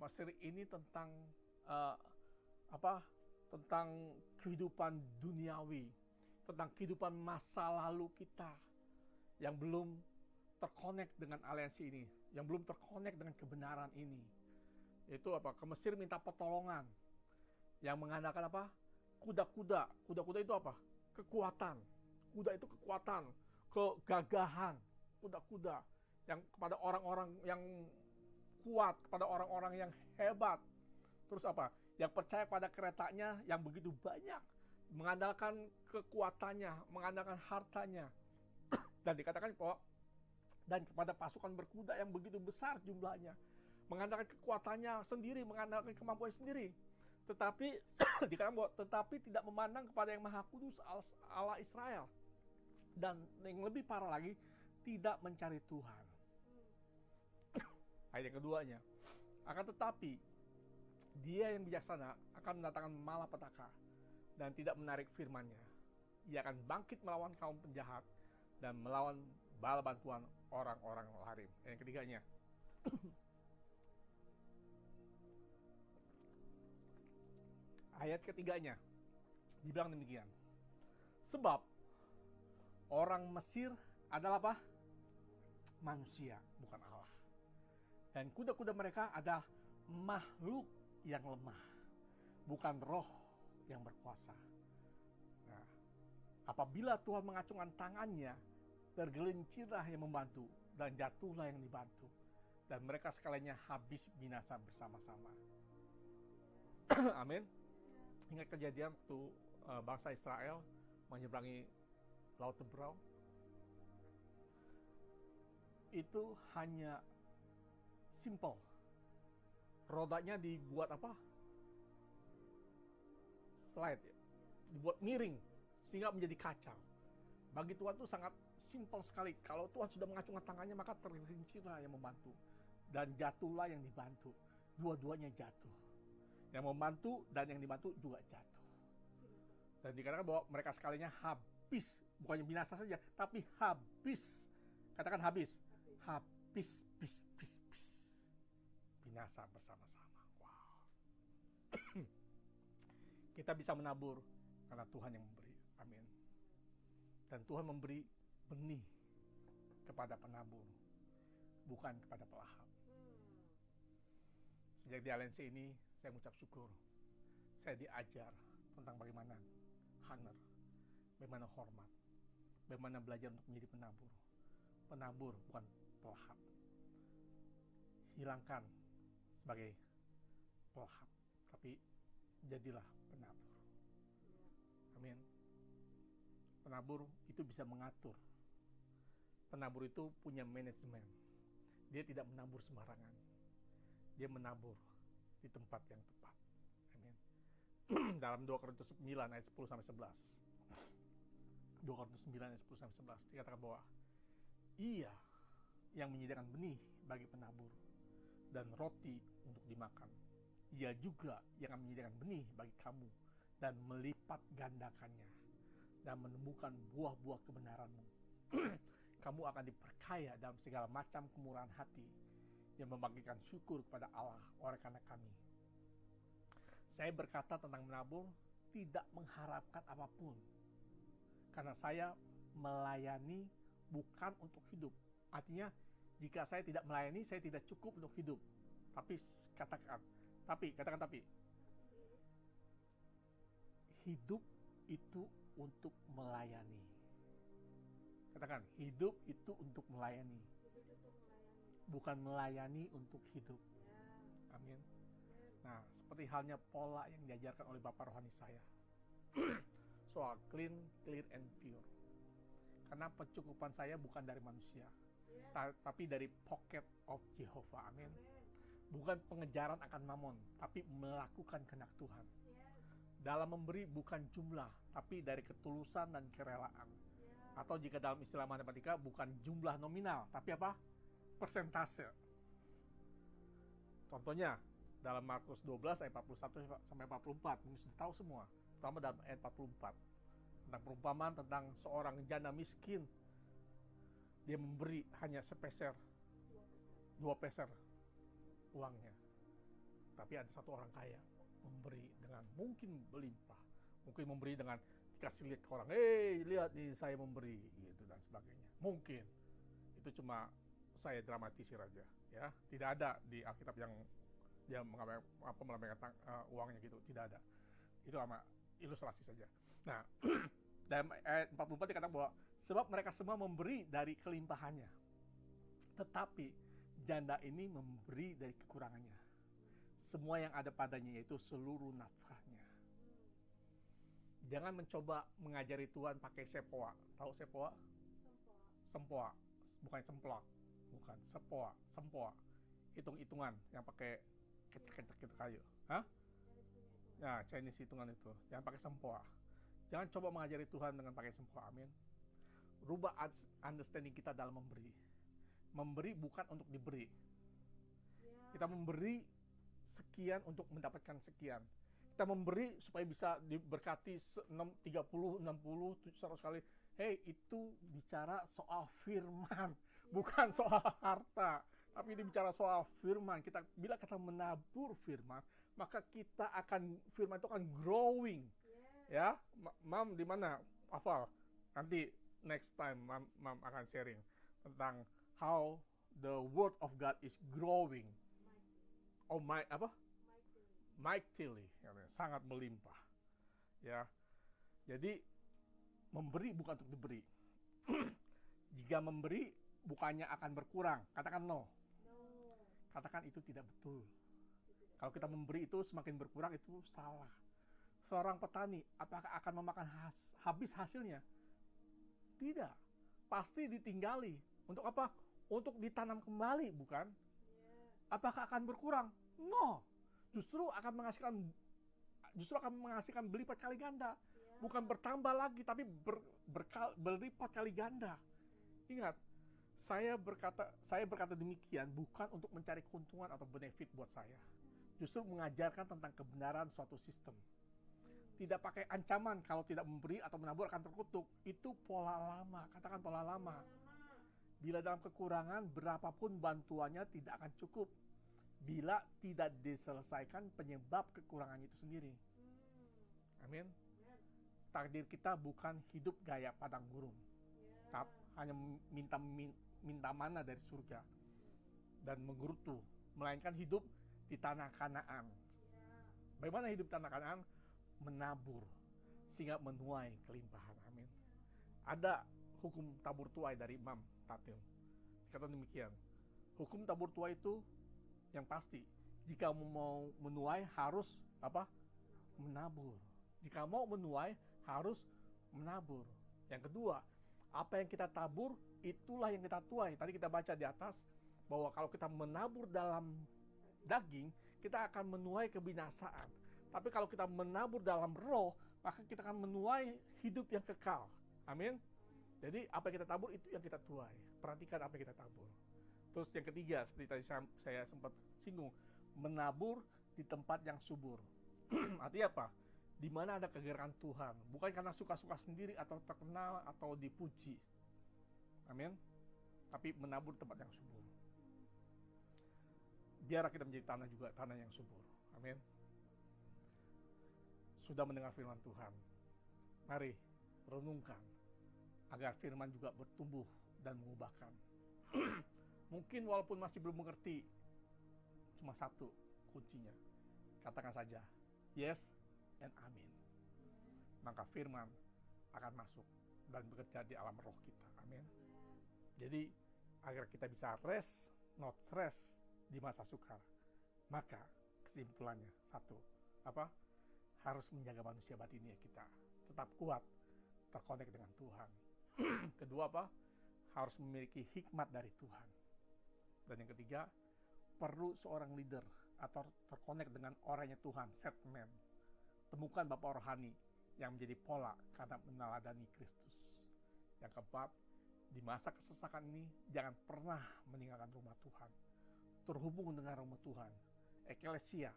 [SPEAKER 1] Mesir ini tentang tentang kehidupan duniawi, tentang kehidupan masa lalu kita yang belum terkonek dengan aliansi ini, yang belum terkonek dengan kebenaran ini. Itu ke Mesir minta pertolongan, yang mengandalkan kuda-kuda. Kuda-kuda itu kekuatan. Kuda itu kekuatan, kegagahan. Kuda-kuda yang kepada orang-orang yang kuat, kepada orang-orang yang hebat. Terus yang percaya pada keretanya yang begitu banyak, mengandalkan kekuatannya, mengandalkan hartanya. Dan dikatakan bahwa dan kepada pasukan berkuda yang begitu besar jumlahnya, mengandalkan kekuatannya sendiri, mengandalkan kemampuan sendiri. Tetapi dikatakan bahwa tetapi tidak memandang kepada yang Maha Kudus Allah Israel. Dan yang lebih parah lagi, tidak mencari Tuhan. Ayat yang keduanya, akan tetapi dia yang bijaksana akan mendatangkan malapetaka dan tidak menarik firman-Nya. Ia akan bangkit melawan kaum penjahat dan melawan bala bantuan orang-orang larim. Yang ketiganya, ayat ketiganya dibilang demikian. Sebab orang Mesir adalah manusia, bukan Allah. Dan kuda-kuda mereka adalah makhluk yang lemah, bukan roh yang berkuasa. Nah, apabila Tuhan mengacungkan tangannya, tergelincirlah yang membantu, dan jatuhlah yang dibantu. Dan mereka sekaliannya habis binasa bersama-sama. Amin. Ingat kejadian waktu bangsa Israel menyeberangi Laut Teberau. Itu hanya simple. Rodanya dibuat slide, dibuat miring sehingga menjadi kacau. Bagi Tuhan itu sangat simple sekali. Kalau Tuhan sudah mengacungkan tangannya, maka tergelincirlah yang membantu dan jatuhlah yang dibantu. Dua-duanya jatuh. Yang membantu dan yang dibantu juga jatuh. Dan dikatakan bahwa mereka sekalinya habis, bukannya binasa saja, tapi habis. Katakan habis. Habis, binasa bersama-sama. Wow. Kita bisa menabur karena Tuhan yang memberi. Amin. Dan Tuhan memberi benih kepada penabur, bukan kepada pelahap. Sejak di aliansi ini, saya mengucap syukur. Saya diajar tentang bagaimana honor, bagaimana hormat, bagaimana belajar untuk menjadi penabur. Penabur bukan pelahap. Hilangkan sebagai pelahap, tapi jadilah penabur. Amin. Penabur itu bisa mengatur. Penabur itu punya manajemen. Dia tidak menabur sembarangan. Dia menabur di tempat yang tepat. Amin. Dalam 2 Korintus 9 ayat 10 sampai 11. 2 Korintus 9 ayat 10 sampai 11 dikatakan bahwa Ia yang menyediakan benih bagi penabur dan roti untuk dimakan. Ia juga yang menyediakan benih bagi kamu dan melipat gandakannya dan menumbuhkan buah-buah kebenaranmu. Kamu akan diperkaya dalam segala macam kemurahan hati yang membagikan syukur kepada Allah oleh karena kami. Saya berkata tentang menabur tidak mengharapkan apapun, karena saya melayani bukan untuk hidup. Artinya jika saya tidak melayani, saya tidak cukup untuk hidup. Katakan tapi hidup itu untuk melayani. Katakan, hidup itu untuk melayani. Bukan melayani untuk hidup. Amin. Nah, seperti halnya pola yang diajarkan oleh Bapak rohani saya. Soal clean, clear, and pure. Karena pencukupan saya bukan dari manusia, tapi dari pocket of Jehovah. Amin. Bukan pengejaran akan mamon, tapi melakukan kehendak Tuhan. Dalam memberi bukan jumlah, tapi dari ketulusan dan kerelaan. Atau jika dalam istilah matematika bukan jumlah nominal, tapi apa? Persentase. Contohnya dalam Markus 12 ayat 41 sampai 44, mungkin sudah tahu semua, terutama dalam ayat 44. Tentang perumpamaan tentang seorang janda miskin. Dia memberi hanya sepeser, 2 peser uangnya. Tapi ada satu orang kaya memberi dengan mungkin berlimpah. Mungkin memberi dengan dikasih lihat ke orang, lihat nih saya memberi, gitu dan sebagainya. Mungkin itu cuma saya dramatisir aja, ya. Tidak ada di Alkitab yang dia melambaikan uangnya gitu, tidak ada. Itu sama ilustrasi saja. Nah, dalam ayat 44 dikatakan bahwa sebab mereka semua memberi dari kelimpahannya, tetapi janda ini memberi dari kekurangannya. Semua yang ada padanya, yaitu seluruh nafkahnya. Jangan mencoba mengajari Tuhan pakai sepoa. Tahu sepoa? Sempoa. Bukan semplak. Bukan, sepoa. Sempoa. Hitung-hitungan yang pakai ketek-ketek kayu. Hah? Nah, Chinese hitungan itu. Jangan pakai sempoa. Jangan coba mengajari Tuhan dengan pakai sempoa. Amin. Rubah understanding kita dalam memberi. Memberi bukan untuk diberi. Kita memberi sekian untuk mendapatkan sekian. Kita memberi supaya bisa diberkati 30, 60, 100 kali. Hei, itu bicara soal firman, bukan soal harta. Tapi ini bicara soal firman. Bila kita menabur firman, maka firman itu akan growing. Ya, Mam di mana? Hafal. Nanti next time Mam akan sharing tentang how the word of God is growing. Mightily, sangat melimpah. Ya. Jadi memberi bukan untuk diberi. Jika memberi bukannya akan berkurang, katakan no. Katakan itu tidak betul. Kalau kita memberi itu semakin berkurang, itu salah. Seorang petani apakah akan memakan habis hasilnya? Tidak. Pasti ditinggali. Untuk apa? Untuk ditanam kembali, bukan? Apakah akan berkurang? No. Justru akan menghasilkan berlipat kali ganda. Bukan bertambah lagi, tapi berlipat kali ganda. Ingat, saya berkata demikian bukan untuk mencari keuntungan atau benefit buat saya. Justru mengajarkan tentang kebenaran suatu sistem. Tidak pakai ancaman, kalau tidak memberi atau menabur akan terkutuk. Itu pola lama, katakan pola lama. Bila dalam kekurangan, berapapun bantuannya tidak akan cukup. Bila tidak diselesaikan penyebab kekurangannya itu sendiri. Amin. Takdir kita bukan hidup gaya padang gurun. Hanya minta mana dari surga dan menggerutu, melainkan hidup di tanah Kanaan. Bagaimana hidup di tanah Kanaan? Menabur sehingga menuai kelimpahan. Amin. Ada hukum tabur tuai dari Imam Tatil. Kata demikian, hukum tabur tuai itu yang pasti, jika mau menuai harus apa? Menabur. Jika mau menuai harus menabur. Yang kedua, apa yang kita tabur itulah yang kita tuai. Tadi kita baca di atas bahwa kalau kita menabur dalam daging, kita akan menuai kebinasaan. Tapi kalau kita menabur dalam roh, maka kita akan menuai hidup yang kekal. Amin. Jadi apa yang kita tabur itu yang kita tuai. Perhatikan apa yang kita tabur. Terus yang ketiga, seperti tadi saya sempat singgung, menabur di tempat yang subur. Artinya apa? Di mana ada kegerakan Tuhan, bukan karena suka-suka sendiri atau terkenal atau dipuji. Amin. Tapi menabur di tempat yang subur. Biar kita menjadi tanah yang subur. Amin. Sudah mendengar firman Tuhan, mari renungkan agar firman juga bertumbuh dan mengubahkan. Mungkin walaupun masih belum mengerti, cuma satu kuncinya. Katakan saja, yes and amin. Maka firman akan masuk dan bekerja di alam roh kita. Amin. Jadi, agar kita bisa rest, not stress di masa sukar. Maka kesimpulannya satu, harus menjaga manusia batinnya kita tetap kuat, terkonek dengan Tuhan. Kedua harus memiliki hikmat dari Tuhan. Dan yang ketiga, perlu seorang leader atau terkonek dengan orangnya Tuhan, set man. Temukan bapak rohani yang menjadi pola karena meneladani Kristus. Yang keempat, di masa kesesakan ini jangan pernah meninggalkan rumah Tuhan. Terhubung dengan rumah Tuhan. Eklesia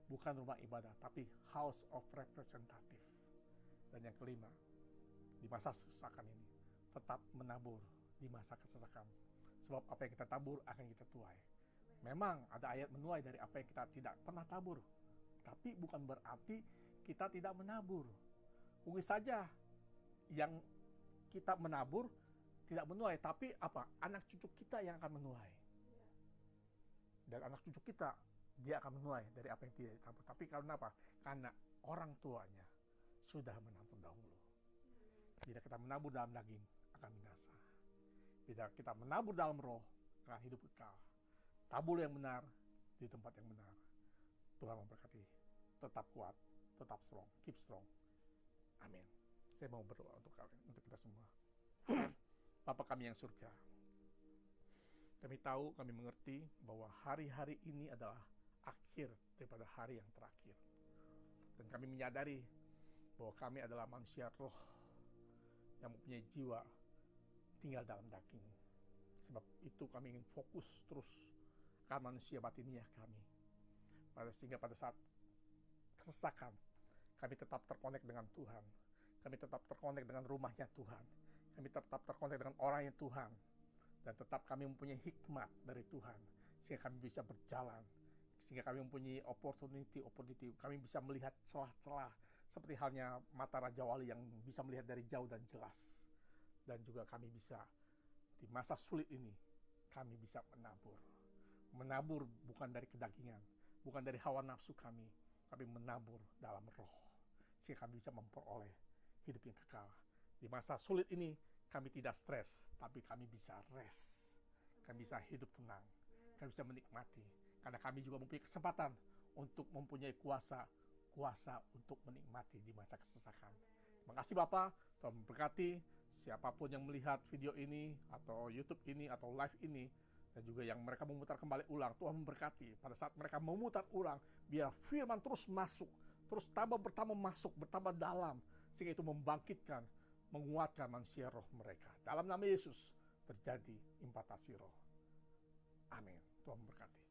[SPEAKER 1] bukan rumah ibadah, tapi house of representative. Dan yang kelima, di masa kesesakan ini tetap menabur di masa kesesakan. Sebab apa yang kita tabur akan kita tuai. Memang ada ayat menuai dari apa yang kita tidak pernah tabur, tapi bukan berarti kita tidak menabur. Mungkin saja yang kita menabur tidak menuai, tapi anak cucu kita yang akan menuai. Dan anak cucu kita, dia akan menuai dari apa yang tidak ditabur. Tapi karena apa? Karena orang tuanya sudah menabur dahulu. Bila kita menabur dalam daging, akan binasa. Bila kita menabur dalam roh, akan hidup kekal. Tabur yang benar di tempat yang benar. Tuhan memberkati. Tetap kuat, tetap strong, keep strong. Amin. Saya mau berdoa untuk kalian, untuk kita semua. Bapa kami yang surga, kami tahu, kami mengerti bahwa hari-hari ini adalah akhir daripada hari yang terakhir. Dan kami menyadari bahwa kami adalah manusia roh yang mempunyai jiwa tinggal dalam daging. Sebab itu kami ingin fokus terus ke manusia batiniah kami. Sehingga pada saat kesesakan, kami tetap terkonek dengan Tuhan. Kami tetap terkonek dengan rumahnya Tuhan. Kami tetap terkonek dengan orangnya Tuhan. Dan tetap kami mempunyai hikmat dari Tuhan. Sehingga kami bisa berjalan. Sehingga kami mempunyai opportunity. Kami bisa melihat celah-celah. Seperti halnya mata Raja Wali yang bisa melihat dari jauh dan jelas. Dan juga kami bisa, di masa sulit ini, kami bisa menabur. Menabur bukan dari kedagingan, bukan dari hawa nafsu kami, tapi menabur dalam roh. Sehingga kami bisa memperoleh hidup yang kekal. Di masa sulit ini, kami tidak stres, tapi kami bisa rest. Kami bisa hidup tenang, kami bisa menikmati. Karena kami juga mempunyai kesempatan untuk mempunyai kuasa untuk menikmati di masa kesesakan. Terima kasih Bapak, Tuhan memberkati siapapun yang melihat video ini, atau YouTube ini, atau live ini, dan juga yang mereka memutar kembali ulang. Tuhan memberkati pada saat mereka memutar ulang, biar firman terus masuk, terus bertambah masuk, bertambah dalam, sehingga itu membangkitkan, menguatkan manusia roh mereka. Dalam nama Yesus terjadi impartasi roh. Amin. Tuhan memberkati.